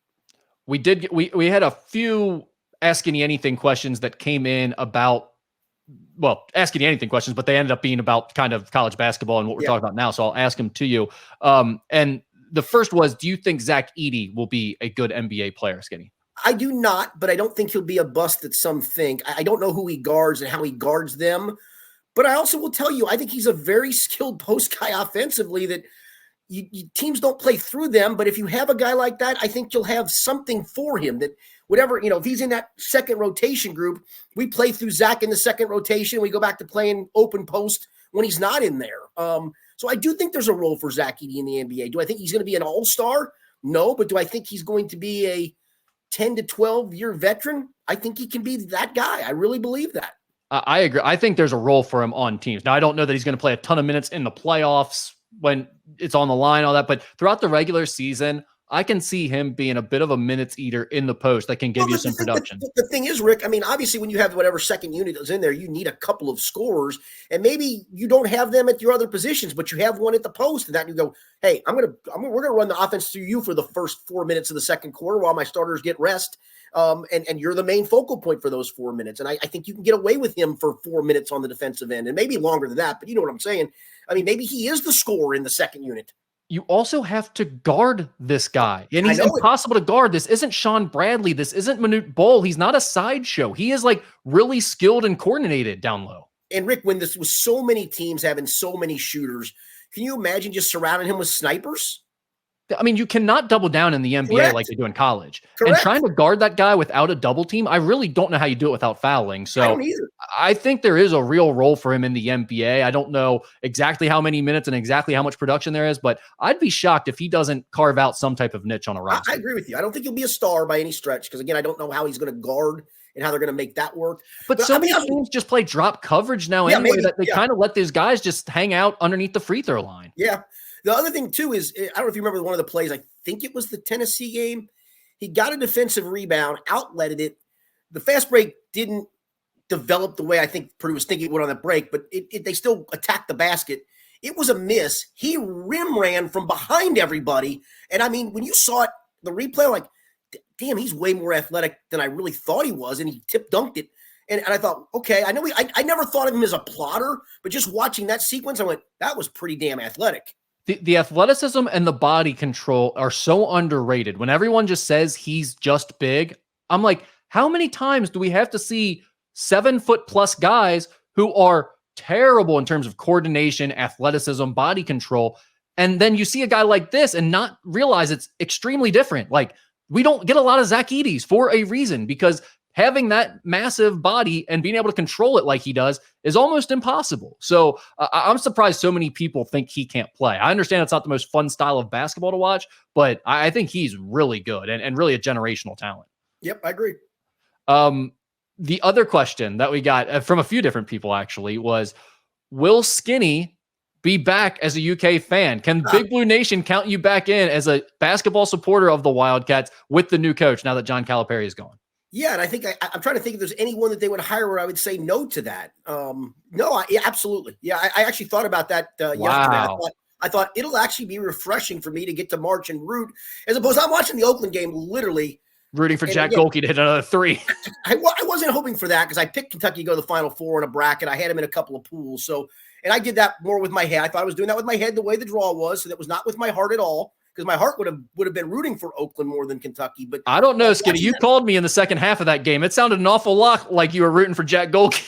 We had a few Ask Any Anything questions that came in about, well, Ask Any Anything questions, but they ended up being about kind of college basketball and what we're talking about now. So I'll ask them to you. And the first was, do you think Zach Edey will be a good NBA player, Skinny? I do not, but I don't think he'll be a bust that some think. I don't know who he guards and how he guards them. But I also will tell you, I think he's a very skilled post guy offensively that teams don't play through them. But if you have a guy like that, I think you'll have something for him that whatever, if he's in that second rotation group, we play through Zach in the second rotation. We go back to playing open post when he's not in there. So I do think there's a role for Zach Edey in the NBA. Do I think he's going to be an all-star? No, but do I think he's going to be a 10 to 12 year veteran? I think he can be that guy. I really believe that. I agree. I think there's a role for him on teams. Now, I don't know that he's going to play a ton of minutes in the playoffs when it's on the line, all that, but throughout the regular season, I can see him being a bit of a minutes eater in the post that can give you some production. The thing is, Rick, I mean, obviously when you have whatever second unit is in there, you need a couple of scorers, and maybe you don't have them at your other positions, but you have one at the post, and that you go, hey, we're going to run the offense through you for the first 4 minutes of the second quarter while my starters get rest. And you're the main focal point for those 4 minutes. And I think you can get away with him for 4 minutes on the defensive end and maybe longer than that, but you know what I'm saying? I mean, maybe he is the scorer in the second unit. You also have to guard this guy, and he's impossible to guard. This isn't Sean Bradley. This isn't Manute Bol. He's not a sideshow. He is like really skilled and coordinated down low. And Rick, when this was so many teams having so many shooters, can you imagine just surrounding him with snipers? I mean, you cannot double down in the NBA Correct. Like they do in college. Correct. And trying to guard that guy without a double team, I really don't know how you do it without fouling. So I don't either. I think there is a real role for him in the NBA. I don't know exactly how many minutes and exactly how much production there is, but I'd be shocked if he doesn't carve out some type of niche on a roster. I agree with you. I don't think he'll be a star by any stretch because, again, I don't know how he's going to guard and how they're going to make that work. But so many teams just play drop coverage now anyway that they kind of let these guys just hang out underneath the free throw line. Yeah. The other thing, too, is I don't know if you remember one of the plays. I think it was the Tennessee game. He got a defensive rebound, outletted it. The fast break didn't develop the way I think Purdue was thinking it would on the break, but they still attacked the basket. It was a miss. He rim ran from behind everybody. And, I mean, when you saw it, the replay, I'm like, damn, he's way more athletic than I really thought he was, and he tip-dunked it. And I thought, okay, I know I never thought of him as a plotter, but just watching that sequence, I went, that was pretty damn athletic. The athleticism and the body control are so underrated. When everyone just says he's just big, I'm like, how many times do we have to see 7 foot plus guys who are terrible in terms of coordination, athleticism, body control. And then you see a guy like this and not realize it's extremely different. Like, we don't get a lot of Zach Edey's for a reason, because having that massive body and being able to control it like he does is almost impossible. So I'm surprised so many people think he can't play. I understand it's not the most fun style of basketball to watch, but I think he's really good and really a generational talent. Yep, I agree. The other question that we got from a few different people actually was, will Skinny be back as a UK fan? Can Big Blue Nation count you back in as a basketball supporter of the Wildcats with the new coach now that John Calipari is gone? Yeah, and I think I'm trying to think if there's anyone that they would hire where I would say no to that. No, absolutely. Yeah, I actually thought about that yesterday. I thought it'll actually be refreshing for me to get to march and root, as opposed to I'm watching the Oakland game literally rooting for Jack Golke to hit another three. I wasn't hoping for that because I picked Kentucky to go to the Final Four in a bracket. I had them in a couple of pools. So, and I did that more with my head. I thought I was doing that with my head the way the draw was. So that was not with my heart at all, because my heart would have been rooting for Oakland more than Kentucky. But I don't know, Skinny. You called me in the second half of that game. It sounded an awful lot like you were rooting for Jack Golke.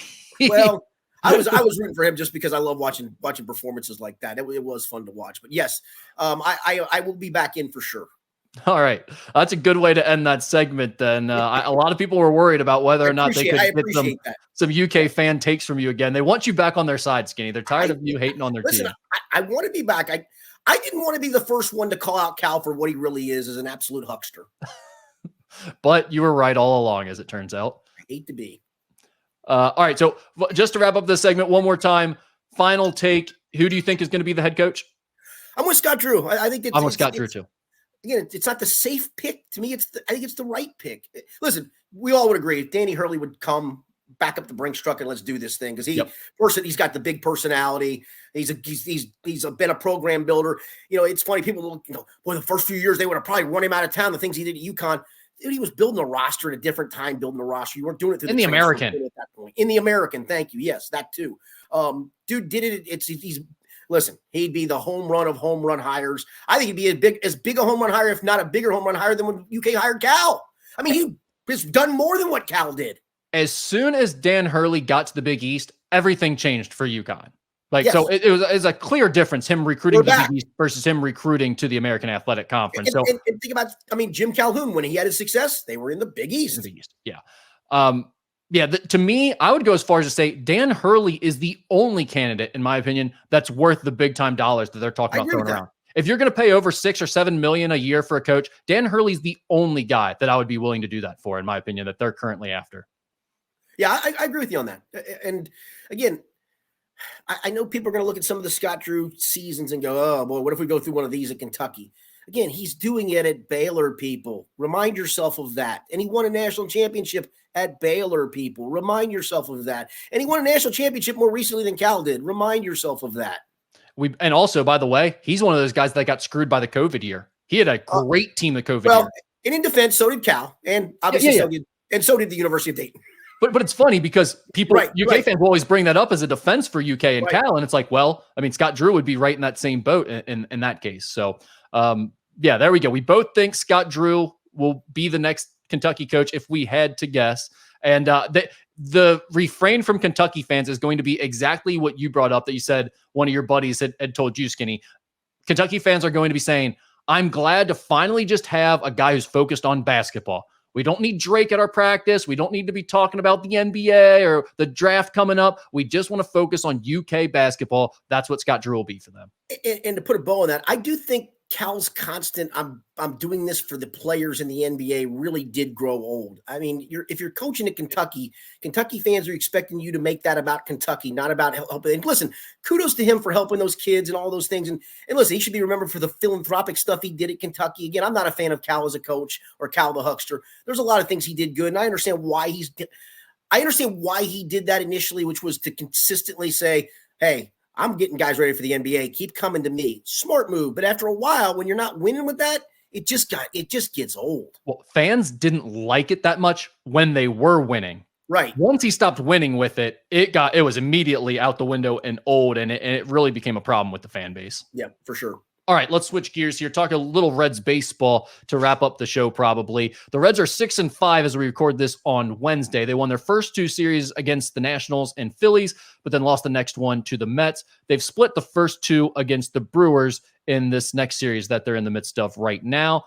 Well, I was rooting for him just because I love watching performances like that. It was fun to watch. But yes, I will be back in for sure. All right. That's a good way to end that segment then. A lot of people were worried about whether or not they could get some UK fan takes from you again. They want you back on their side, Skinny. They're tired of you hating on their team. I want to be back. I didn't want to be the first one to call out Cal for what he really is as an absolute huckster. But you were right all along, as it turns out. I hate to be. All right. So just to wrap up this segment one more time, final take. Who do you think is going to be the head coach? I'm with Scott Drew. I think I'm with Scott Drew too. Again, it's not the safe pick. To me, I think it's the right pick. Listen, we all would agree if Danny Hurley would come back up the Brinks truck and let's do this thing, because he's got the big personality. He's been a program builder. You know, it's funny. People, boy, the first few years they would have probably run him out of town. The things he did at UConn, dude, he was building a roster at a different time. Building a roster, you weren't doing it through in the American at that point. In the American, thank you. Yes, that too. Dude did it. Listen, he'd be the home run of home run hires. I think he'd be as big a home run hire, if not a bigger home run hire, than when UK hired Cal. I mean, he has done more than what Cal did. As soon as Dan Hurley got to the Big East, everything changed for UConn. So it was a clear difference, him recruiting the Big East versus him recruiting to the American Athletic Conference. And think about, Jim Calhoun, when he had his success, they were in the Big East. Yeah. To me, I would go as far as to say Dan Hurley is the only candidate, in my opinion, that's worth the big time dollars that they're talking about throwing around. If you're going to pay over $6 or $7 million a year for a coach, Dan Hurley's the only guy that I would be willing to do that for, in my opinion, that they're currently after. Yeah, I agree with you on that. And again, I know people are going to look at some of the Scott Drew seasons and go, oh boy, what if we go through one of these at Kentucky? Again, he's doing it at Baylor, people. Remind yourself of that. And he won a national championship at Baylor, people. Remind yourself of that. And he won a national championship more recently than Cal did. Remind yourself of that. And also, by the way, he's one of those guys that got screwed by the COVID year. He had a great team the COVID year. And in defense, so did Cal. And obviously so did the University of Dayton. But it's funny because people, UK fans will always bring that up as a defense for UK and Cal. And it's like, well, I mean, Scott Drew would be right in that same boat in that case. So, there we go. We both think Scott Drew will be the next Kentucky coach if we had to guess. And the refrain from Kentucky fans is going to be exactly what you brought up, that you said one of your buddies had told you, Skinny. Kentucky fans are going to be saying, I'm glad to finally just have a guy who's focused on basketball. We don't need Drake at our practice. We don't need to be talking about the NBA or the draft coming up. We just want to focus on UK basketball. That's what Scott Drew will be for them. And to put a bow on that, I do think Cal's constant, I'm doing this for the players in the NBA, really did grow old. I mean, if you're coaching at Kentucky fans are expecting you to make that about Kentucky, not about helping. And listen, kudos to him for helping those kids and all those things. And listen, he should be remembered for the philanthropic stuff he did at Kentucky. Again, I'm not a fan of Cal as a coach or Cal the huckster. There's a lot of things he did good, and I understand why he did that initially, which was to consistently say, hey, I'm getting guys ready for the NBA. Keep coming to me. Smart move. But after a while, when you're not winning with that, it just gets old. Well, fans didn't like it that much when they were winning. Right. Once he stopped winning with it, it was immediately out the window and old, and it really became a problem with the fan base. Yeah, for sure. All right, let's switch gears here. Talk a little Reds baseball to wrap up the show, probably. The Reds are 6-5 as we record this on Wednesday. They won their first 2 series against the Nationals and Phillies, but then lost the next one to the Mets. They've split the first 2 against the Brewers in this next series that they're in the midst of right now.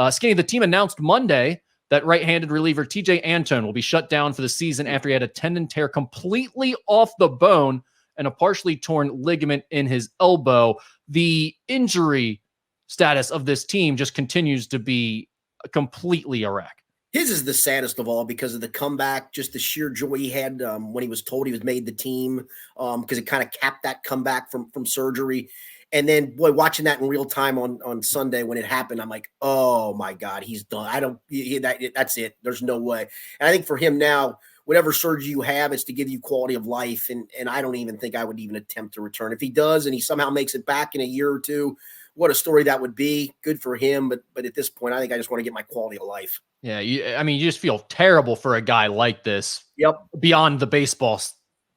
Skinny, the team announced Monday that right-handed reliever TJ Antone will be shut down for the season after he had a tendon tear completely off the bone and a partially torn ligament in his elbow. The injury status of this team just continues to be completely a wreck. His is the saddest of all because of the comeback, just the sheer joy he had when he was told he was made the team, because it kind of capped that comeback from surgery. And then, boy, watching that in real time on Sunday when it happened, I'm like, oh, my God, he's done. That's it. There's no way. And I think for him now, whatever surgery you have, it's to give you quality of life. And I don't even think I would even attempt to return. If he does and he somehow makes it back in a year or two, what a story that would be. Good for him. But at this point, I think I just want to get my quality of life. Yeah, you just feel terrible for a guy like this. Yep. Beyond the baseball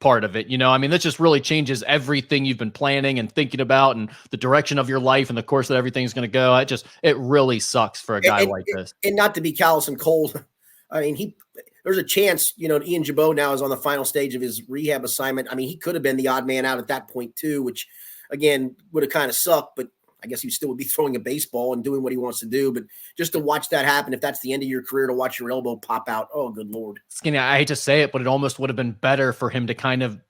part of it. That just really changes everything you've been planning and thinking about and the direction of your life and the course that everything's going to go. It really sucks for a guy like this. And not to be callous and cold. I mean, there's a chance, Ian Jabot now is on the final stage of his rehab assignment. I mean, he could have been the odd man out at that point too, which again would have kind of sucked, but I guess he still would be throwing a baseball and doing what he wants to do. But just to watch that happen, if that's the end of your career, to watch your elbow pop out, oh, good Lord. Skinny, I hate to say it, but it almost would have been better for him to kind of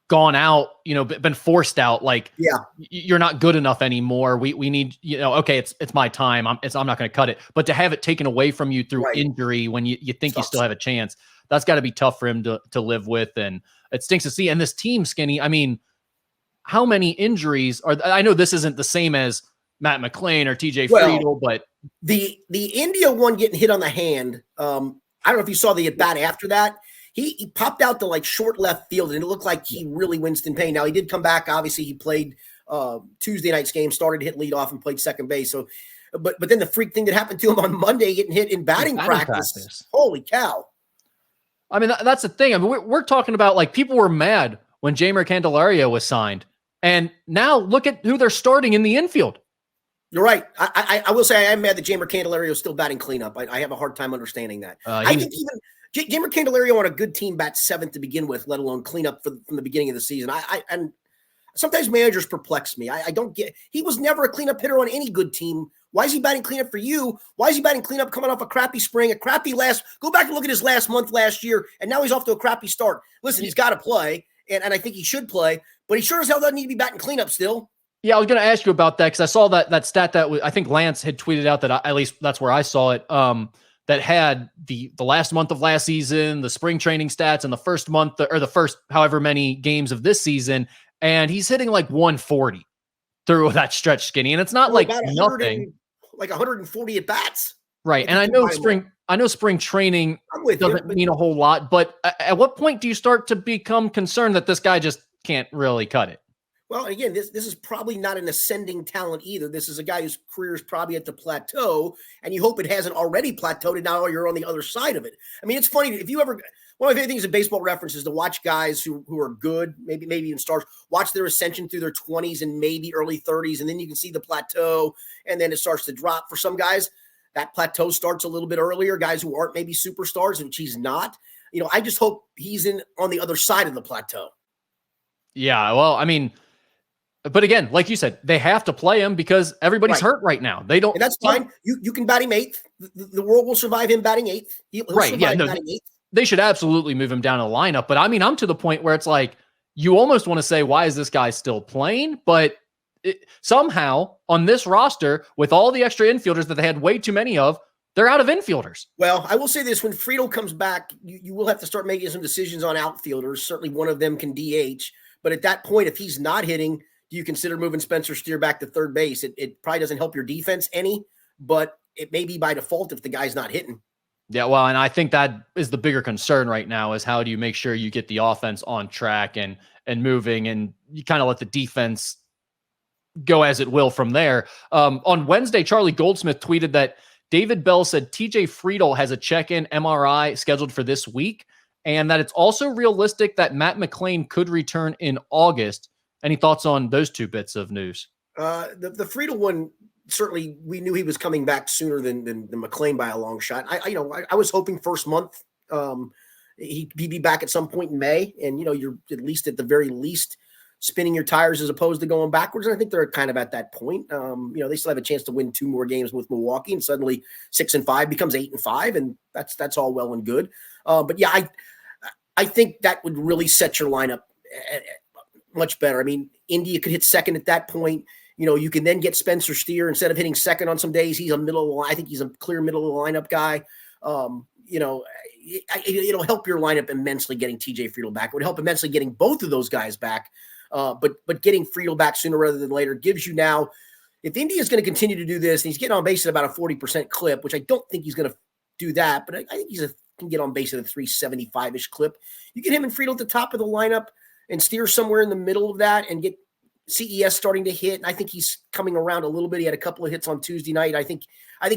gone out, been forced out. Like, yeah, you're not good enough anymore. We need, okay, it's my time. I'm not going to cut it. But to have it taken away from you through injury when you think you still have a chance, that's got to be tough for him to live with. And it stinks to see. And this team, Skinny, I mean, how many injuries are? I know this isn't the same as Matt McClain or TJ Friedel, but the India one getting hit on the hand. I don't know if you saw the at bat after that. He popped out to short left field, and it looked like he really Winston pain. Now he did come back. Obviously, he played Tuesday night's game, started hit leadoff, and played second base. So, but then the freak thing that happened to him on Monday, getting hit in batting practice. Holy cow! I mean, that's the thing. I mean, we're talking about people were mad when Jeimer Candelario was signed. And now look at who they're starting in the infield. You're right. I will say I am mad that Jeimer Candelario is still batting cleanup. I have a hard time understanding that. I think even Jeimer Candelario on a good team bats seventh to begin with, let alone cleanup from the beginning of the season. And sometimes managers perplex me. I don't get. He was never a cleanup hitter on any good team. Why is he batting cleanup for you? Why is he batting cleanup coming off a crappy spring, a crappy go back and look at his last month last year, and now he's off to a crappy start. Listen, he's got to play, and I think he should play. But he sure as hell doesn't need to be batting cleanup still. Yeah, I was going to ask you about that because I saw that stat that I think Lance had tweeted out that at least that's where I saw it. That had the last month of last season, the spring training stats, and the first month or the first however many games of this season, and he's hitting 140 through that stretch, Skinny, and it's not nothing. 140 at bats. Right, and I know spring training doesn't mean a whole lot, but at what point do you start to become concerned that this guy just can't really cut it? Well, again, this is probably not an ascending talent either. This is a guy whose career is probably at the plateau, and you hope it hasn't already plateaued, and now you're on the other side of it. I mean, it's funny. If you ever – one of my favorite things in baseball reference is to watch guys who are good, maybe even stars, watch their ascension through their 20s and maybe early 30s, and then you can see the plateau, and then it starts to drop. For some guys, that plateau starts a little bit earlier, guys who aren't maybe superstars, which he's not. I just hope he's on the other side of the plateau. Yeah, well, I mean – but again, like you said, they have to play him because everybody's hurt right now. They don't. And that's fine. You can bat him eighth. The world will survive him batting eighth. He'll survive batting eighth. They should absolutely move him down to the lineup. But I mean, I'm to the point where it's you almost want to say, why is this guy still playing? But somehow on this roster, with all the extra infielders that they had way too many of, they're out of infielders. Well, I will say this: when Friedel comes back, you will have to start making some decisions on outfielders. Certainly, one of them can DH. But at that point, if he's not hitting, do you consider moving Spencer Steer back to third base? It probably doesn't help your defense any, but it may be by default if the guy's not hitting. Yeah, well, and I think that is the bigger concern right now is how do you make sure you get the offense on track and moving, and you kind of let the defense go as it will from there. On Wednesday, Charlie Goldsmith tweeted that David Bell said TJ Friedel has a check-in MRI scheduled for this week, and that it's also realistic that Matt McClain could return in August. Any thoughts on those two bits of news? The Friedel one, certainly we knew he was coming back sooner than McLean by a long shot. I was hoping first month he'd be back at some point in May, and you're at least at the very least spinning your tires as opposed to going backwards. And I think they're kind of at that point. They still have a chance to win 2 more games with Milwaukee, and suddenly 6-5 becomes 8-5, and that's all well and good. But yeah, I think that would really set your lineup much better. I mean, India could hit second at that point. You can then get Spencer Steer instead of hitting second on some days. He's a middle. I think he's a clear middle of the lineup guy. It'll help your lineup immensely getting TJ Friedel back. It would help immensely getting both of those guys back. But getting Friedel back sooner rather than later gives you now, if India is going to continue to do this, and he's getting on base at about a 40% clip, which I don't think he's going to do that, but I think can get on base at a 375-ish clip. You get him and Friedel at the top of the lineup and Steer somewhere in the middle of that and get CES starting to hit. And I think he's coming around a little bit. He had a couple of hits on Tuesday night. I think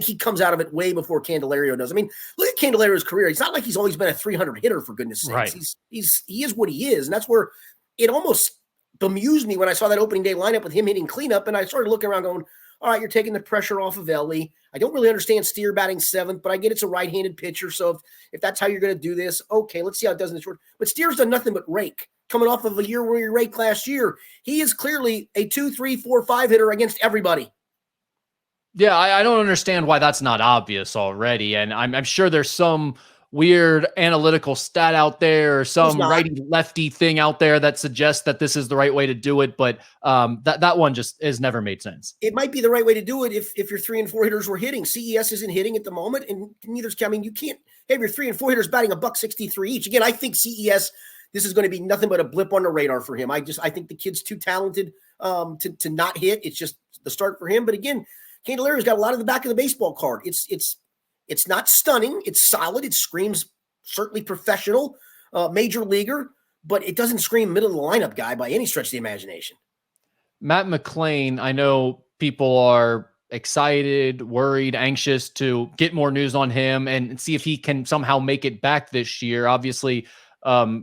he comes out of it way before Candelario does. I mean, look at Candelario's career. It's not like he's always been a 300 hitter, for goodness sakes. Right. He is what he is. And that's where it almost bemused me when I saw that opening day lineup with him hitting cleanup. And I started looking around going, all right, you're taking the pressure off of Ellie. I don't really understand Steer batting 7th, but I get it's a right-handed pitcher. So if that's how you're going to do this, okay, let's see how it does in the short. But Steer's done nothing but rake. Coming off of a year where he raked last year, he is clearly a 2, 3, 4, 5 hitter against everybody. Yeah, I don't understand why that's not obvious already. And I'm sure there's some weird analytical stat out there or some righty lefty thing out there that suggests that this is the right way to do it. But that one just has never made sense. It might be the right way to do it if your 3 and 4 hitters were hitting. CES isn't hitting at the moment, and neither's coming. You can't have your 3 and 4 hitters batting $163 each. Again, I think CES, this is going to be nothing but a blip on the radar for him. I think the kid's too talented to not hit. It's just the start for him. But again, Candelario's got a lot of the back of the baseball card. It's not stunning. It's solid. It screams certainly professional, major leaguer, but it doesn't scream middle of the lineup guy by any stretch of the imagination. Matt McLean, I know people are excited, worried, anxious to get more news on him and see if he can somehow make it back this year. Obviously,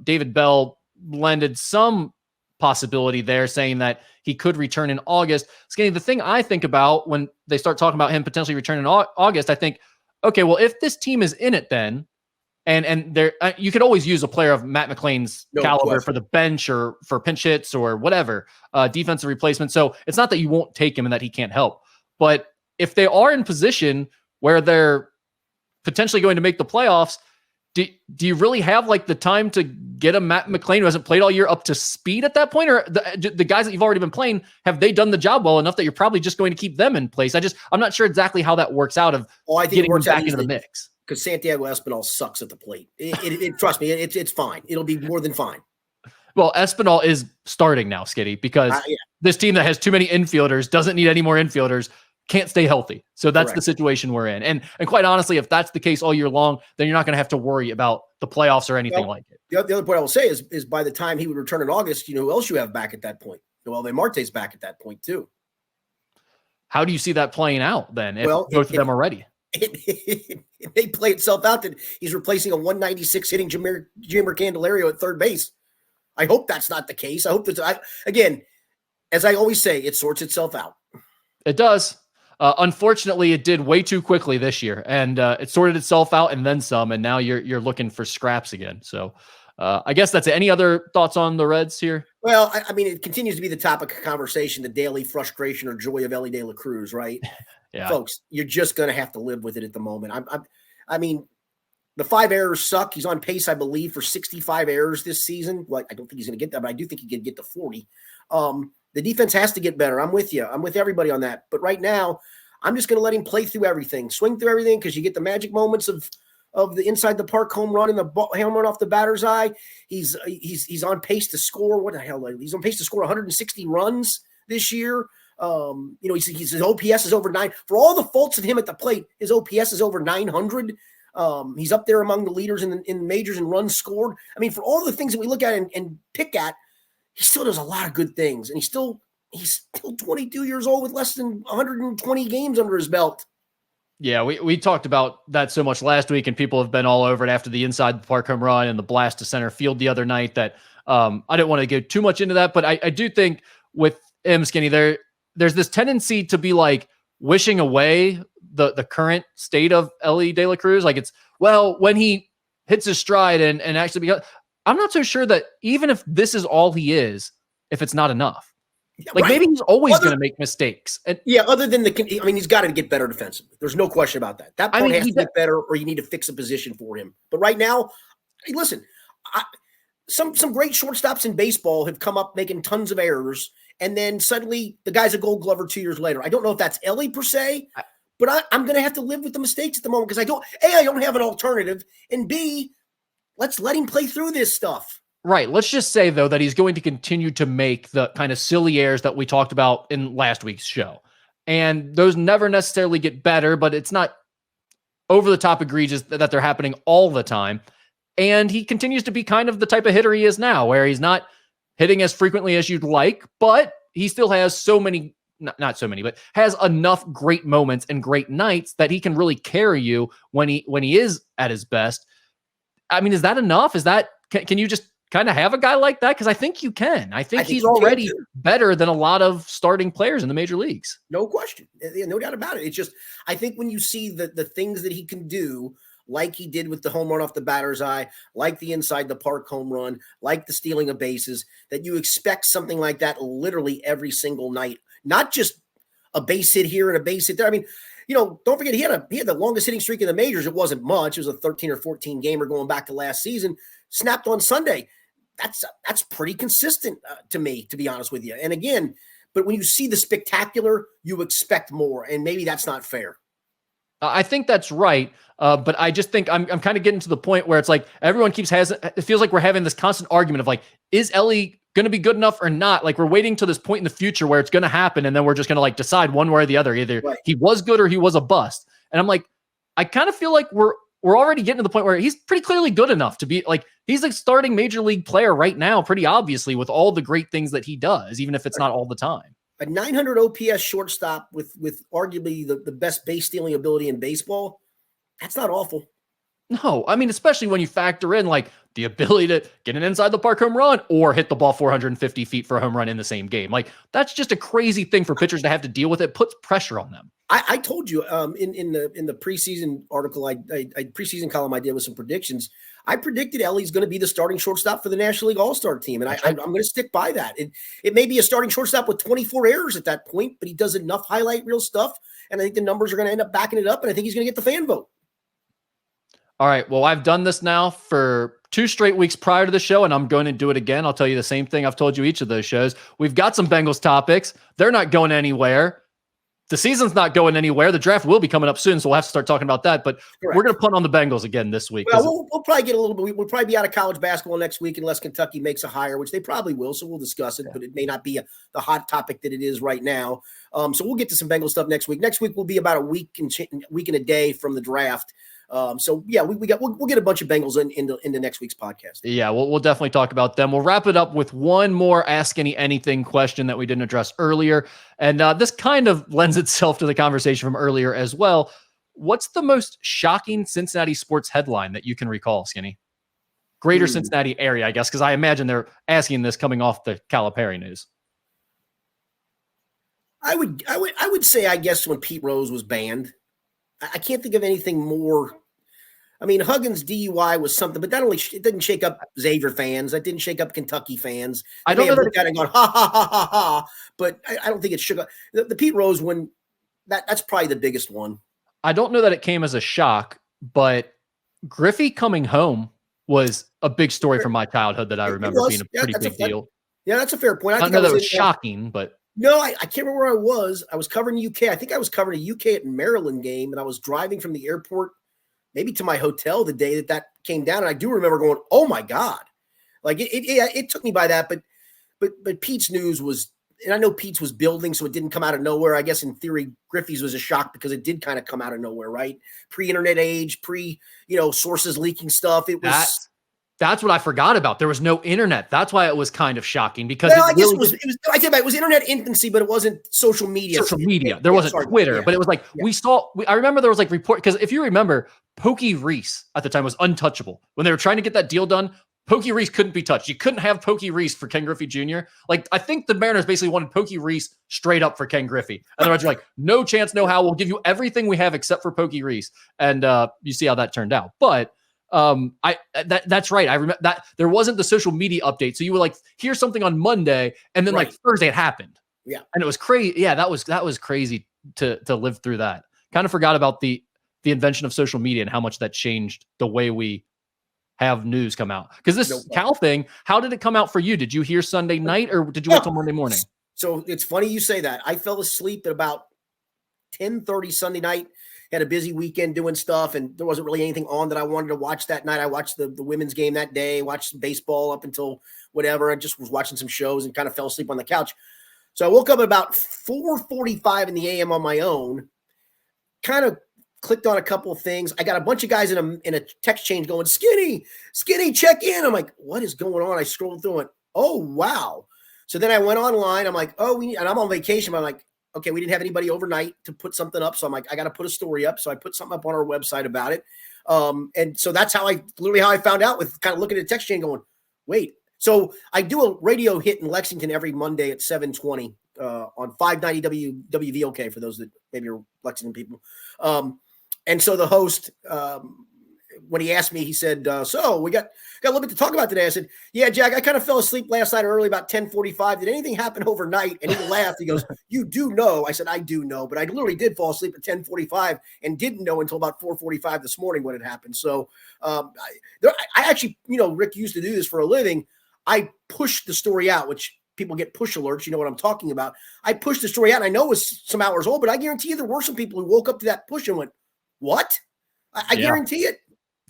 David Bell lended some possibility there, saying that he could return in August. Skinny, the thing I think about when they start talking about him potentially returning in August, I think, okay, well, if this team is in it then, and there, you could always use a player of Matt McLean's caliber for the bench or for pinch hits or whatever, defensive replacement. So it's not that you won't take him and that he can't help. But if they are in position where they're potentially going to make the playoffs, do you really have like the time to get a Matt McLean who hasn't played all year up to speed at that point? Or the guys that you've already been playing, have they done the job well enough that you're probably just going to keep them in place? I'm not sure exactly how that works out of getting them back into the mix. Because Santiago Espinal sucks at the plate. Trust me, it's fine. It'll be more than fine. Well, Espinal is starting now, Skitty, because this team that has too many infielders, doesn't need any more infielders, can't stay healthy. So that's the situation we're in. And quite honestly, if that's the case all year long, then you're not going to have to worry about the playoffs or anything like it. The other point I will say is by the time he would return in August, who else you have back at that point? Noelvi Marte's back at that point too. How do you see that playing out then if both of them are ready? It may play itself out that he's replacing a 196 hitting Jimmer Candelario at third base. I hope that's not the case. I hope that, again, as I always say, it sorts itself out. It does. Unfortunately, it did way too quickly this year, and it sorted itself out and then some, and now you're looking for scraps again. So I guess that's it. Any other thoughts on the Reds here? Well, I mean, it continues to be the topic of conversation, the daily frustration or joy of Ellie De La Cruz, right? Yeah. Folks, you're just going to have to live with it at the moment. I mean, the 5 errors suck. He's on pace, I believe, for 65 errors this season. Well, I don't think he's going to get that, but I do think he can get to 40. The defense has to get better. I'm with you. I'm with everybody on that. But right now, I'm just going to let him play through everything, swing through everything, because you get the magic moments of the inside the park home run and the home run off the batter's eye. He's on pace to score. What the hell? He's on pace to score 160 runs this year. His OPS is over 9. For all the faults of him at the plate, his OPS is over 900. He's up there among the leaders in majors and runs scored. I mean, for all the things that we look at and pick at, he still does a lot of good things. And he's still 22 years old with less than 120 games under his belt. Yeah, we talked about that so much last week, and people have been all over it after the inside the park home run and the blast to center field the other night that I didn't want to get too much into that. But I do think with him, Skinny, there's this tendency to be like wishing away the current state of Elly De La Cruz. Like it's, well, when he hits his stride and actually I'm not so sure that even if this is all he is, if it's not enough. Like maybe he's always going to make mistakes. And other than he's got to get better defensively. There's no question about that. That part has to get better, or you need to fix a position for him. But right now, listen, some great shortstops in baseball have come up making tons of errors, and then suddenly the guy's a Gold Glover 2 years later. I don't know if that's Elly per se, but I'm going to have to live with the mistakes at the moment because I don't have an alternative, and B, let's let him play through this stuff. Right. Let's just say, though, that he's going to continue to make the kind of silly errors that we talked about in last week's show. And those never necessarily get better, but it's not over the top egregious that they're happening all the time. And he continues to be kind of the type of hitter he is now, where he's not hitting as frequently as you'd like, but he still has so many, not so many, but has enough great moments and great nights that he can really carry you when he is at his best. I mean, is that enough? Can you just kind of have a guy like that? Because I think you can. I think he's already better than a lot of starting players in the major leagues. No question. No doubt about it. It's just, I think when you see the things that he can do, like he did with the home run off the batter's eye, like the inside the park home run, like the stealing of bases, that you expect something like that literally every single night, not just a base hit here and a base hit there. I mean, don't forget, he had the longest hitting streak in the majors. It wasn't much. It was a 13 or 14 gamer going back to last season, snapped on Sunday. That's pretty consistent to me, to be honest with you. And again, but when you see the spectacular, you expect more, and maybe that's not fair. I think that's right, but I just think I'm kind of getting to the point where it's like everyone it feels like we're having this constant argument of like, is Elly going to be good enough or not? Like we're waiting to this point in the future where it's going to happen, and then we're just going to like decide one way or the other. Either he was good or he was a bust. And I'm like, I kind of feel like we're already getting to the point where he's pretty clearly good enough to be like, he's a starting major league player right now, pretty obviously, with all the great things that he does, even if it's not all the time. A 900 OPS shortstop with arguably the best base stealing ability in baseball, that's not awful. No, I mean, especially when you factor in like the ability to get an inside the park home run or hit the ball 450 feet for a home run in the same game. Like that's just a crazy thing for pitchers to have to deal with. It puts pressure on them. I told you in the preseason article, I preseason column I did with some predictions. I predicted Elly's going to be the starting shortstop for the National League All-Star team, and I'm going to stick by that. It may be a starting shortstop with 24 errors at that point, but he does enough highlight reel stuff, and I think the numbers are going to end up backing it up, and I think he's going to get the fan vote. All right, well, I've done this now for 2 straight weeks prior to the show, and I'm going to do it again. I'll tell you the same thing I've told you each of those shows. We've got some Bengals topics. They're not going anywhere. The season's not going anywhere. The draft will be coming up soon, so we'll have to start talking about that. But Correct. We're going to punt on the Bengals again this week. Well, we'll probably get a little bit. We'll probably be out of college basketball next week unless Kentucky makes a hire, which they probably will. So we'll discuss it, but it may not be the hot topic that it is right now. So we'll get to some Bengals stuff next week. Next week will be about a week and a day from the draft. So yeah, we'll get a bunch of Bengals into next week's podcast. Yeah, we'll definitely talk about them. We'll wrap it up with one more Ask Anything question that we didn't address earlier. And this kind of lends itself to the conversation from earlier as well. What's the most shocking Cincinnati sports headline that you can recall, Skinny? Greater Cincinnati area, I guess, because I imagine they're asking this coming off the Calipari news. I would say, I guess, when Pete Rose was banned. I can't think of anything more. I mean, Huggins' DUI was something, but it didn't shake up Xavier fans. That didn't shake up Kentucky fans. I don't know that it gone ha ha ha ha ha. But I don't think it shook up the Pete Rose one. That's probably the biggest one. I don't know that it came as a shock, but Griffey coming home was a big story from my childhood that I remember being a pretty big deal. Yeah, that's a fair point. I don't know that it was shocking, but. No, I can't remember where I was. I was covering UK. I think I was covering a UK at Maryland game, and I was driving from the airport maybe to my hotel the day that came down. And I do remember going, "Oh my God!" Like it took me by that. But Pete's news was, and I know Pete's was building, so it didn't come out of nowhere. I guess in theory, Griffey's was a shock because it did kind of come out of nowhere, right? Pre-internet age, sources leaking stuff. It was. That's what I forgot about. There was no internet. That's why it was kind of shocking because I guess it was. It was internet infancy, but it wasn't social media. There wasn't Twitter, but it was like I remember there was like report because if you remember, Pokey Reese at the time was untouchable when they were trying to get that deal done. Pokey Reese couldn't be touched. You couldn't have Pokey Reese for Ken Griffey Jr. Like, I think the Mariners basically wanted Pokey Reese straight up for Ken Griffey. And the Reds were like, no chance, no how. We'll give you everything we have except for Pokey Reese. And you see how that turned out. But that's right. I remember that there wasn't the social media update. So you would like hear something on Monday and then like Thursday it happened. Yeah. And it was crazy. Yeah, that was crazy to live through that. Kind of forgot about the invention of social media and how much that changed the way we have news come out. Because this Cal thing, how did it come out for you? Did you hear Sunday night or did you wait till Monday morning? So it's funny you say that. I fell asleep at about 10:30 Sunday night. Had a busy weekend doing stuff, and there wasn't really anything on that I wanted to watch that night. I watched the women's game that day, watched some baseball up until whatever. I just was watching some shows and kind of fell asleep on the couch. So I woke up at about 4:45 in the a.m. on my own, kind of clicked on a couple of things. I got a bunch of guys in a text chain going, Skinny, check in. I'm like, what is going on? I scrolled through it. Oh, wow. So then I went online. I'm like, and I'm on vacation. But I'm like, okay, we didn't have anybody overnight to put something up. So I'm like, I got to put a story up. So I put something up on our website about it. And so that's how I found out, with kind of looking at the text chain going, wait. So I do a radio hit in Lexington every Monday at 7:20 on 590 WVOK for those that maybe are Lexington people. And so the host, when he asked me, he said, so we got a little bit to talk about today. I said, yeah, Jack, I kind of fell asleep last night early, about 10:45. Did anything happen overnight? And he laughed. He goes, you do know. I said, I do know, but I literally did fall asleep at 10:45 and didn't know until about 4:45 this morning what had happened. So I actually, Rick used to do this for a living. I pushed the story out, which people get push alerts. You know what I'm talking about. I pushed the story out, and I know it was some hours old, but I guarantee you there were some people who woke up to that push and went, what? I guarantee it.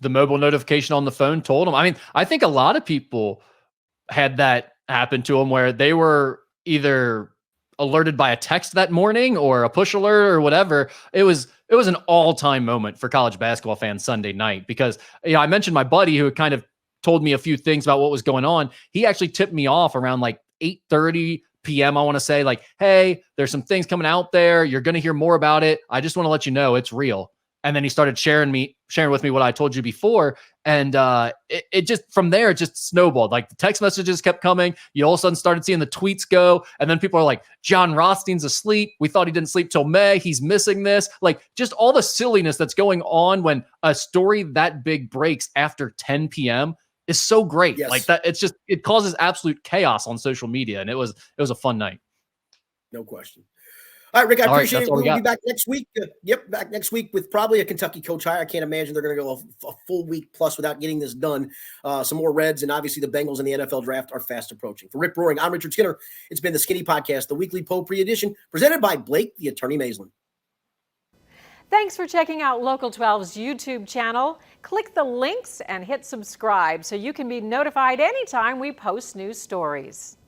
The mobile notification on the phone told them. I mean, I think a lot of people had that happen to them where they were either alerted by a text that morning or a push alert or whatever. It was an all-time moment for college basketball fans Sunday night, because I mentioned my buddy who kind of told me a few things about what was going on. He actually tipped me off around like 8:30 p.m. I want to say, like, hey, there's some things coming out there. You're going to hear more about it. I just want to let you know it's real. And then he started sharing with me what I told you before. And it just, from there, it just snowballed. Like, the text messages kept coming. You all of a sudden started seeing the tweets go. And then people are like, John Rothstein's asleep. We thought he didn't sleep till May. He's missing this. Like, just all the silliness that's going on when a story that big breaks after 10 p.m. is so great. Yes. Like that, it causes absolute chaos on social media. And it was a fun night. No question. All right, Rick, I appreciate it. We'll be back next week. Back next week with probably a Kentucky coach hire. I can't imagine they're going to go a full week plus without getting this done. Some more Reds, and obviously the Bengals in the NFL draft are fast approaching. For Rick Broering, I'm Richard Skinner. It's been the Skinny Podcast, the weekly Potpourri edition, presented by Blake, the Attorney Maislin. Thanks for checking out Local 12's YouTube channel. Click the links and hit subscribe so you can be notified anytime we post new stories.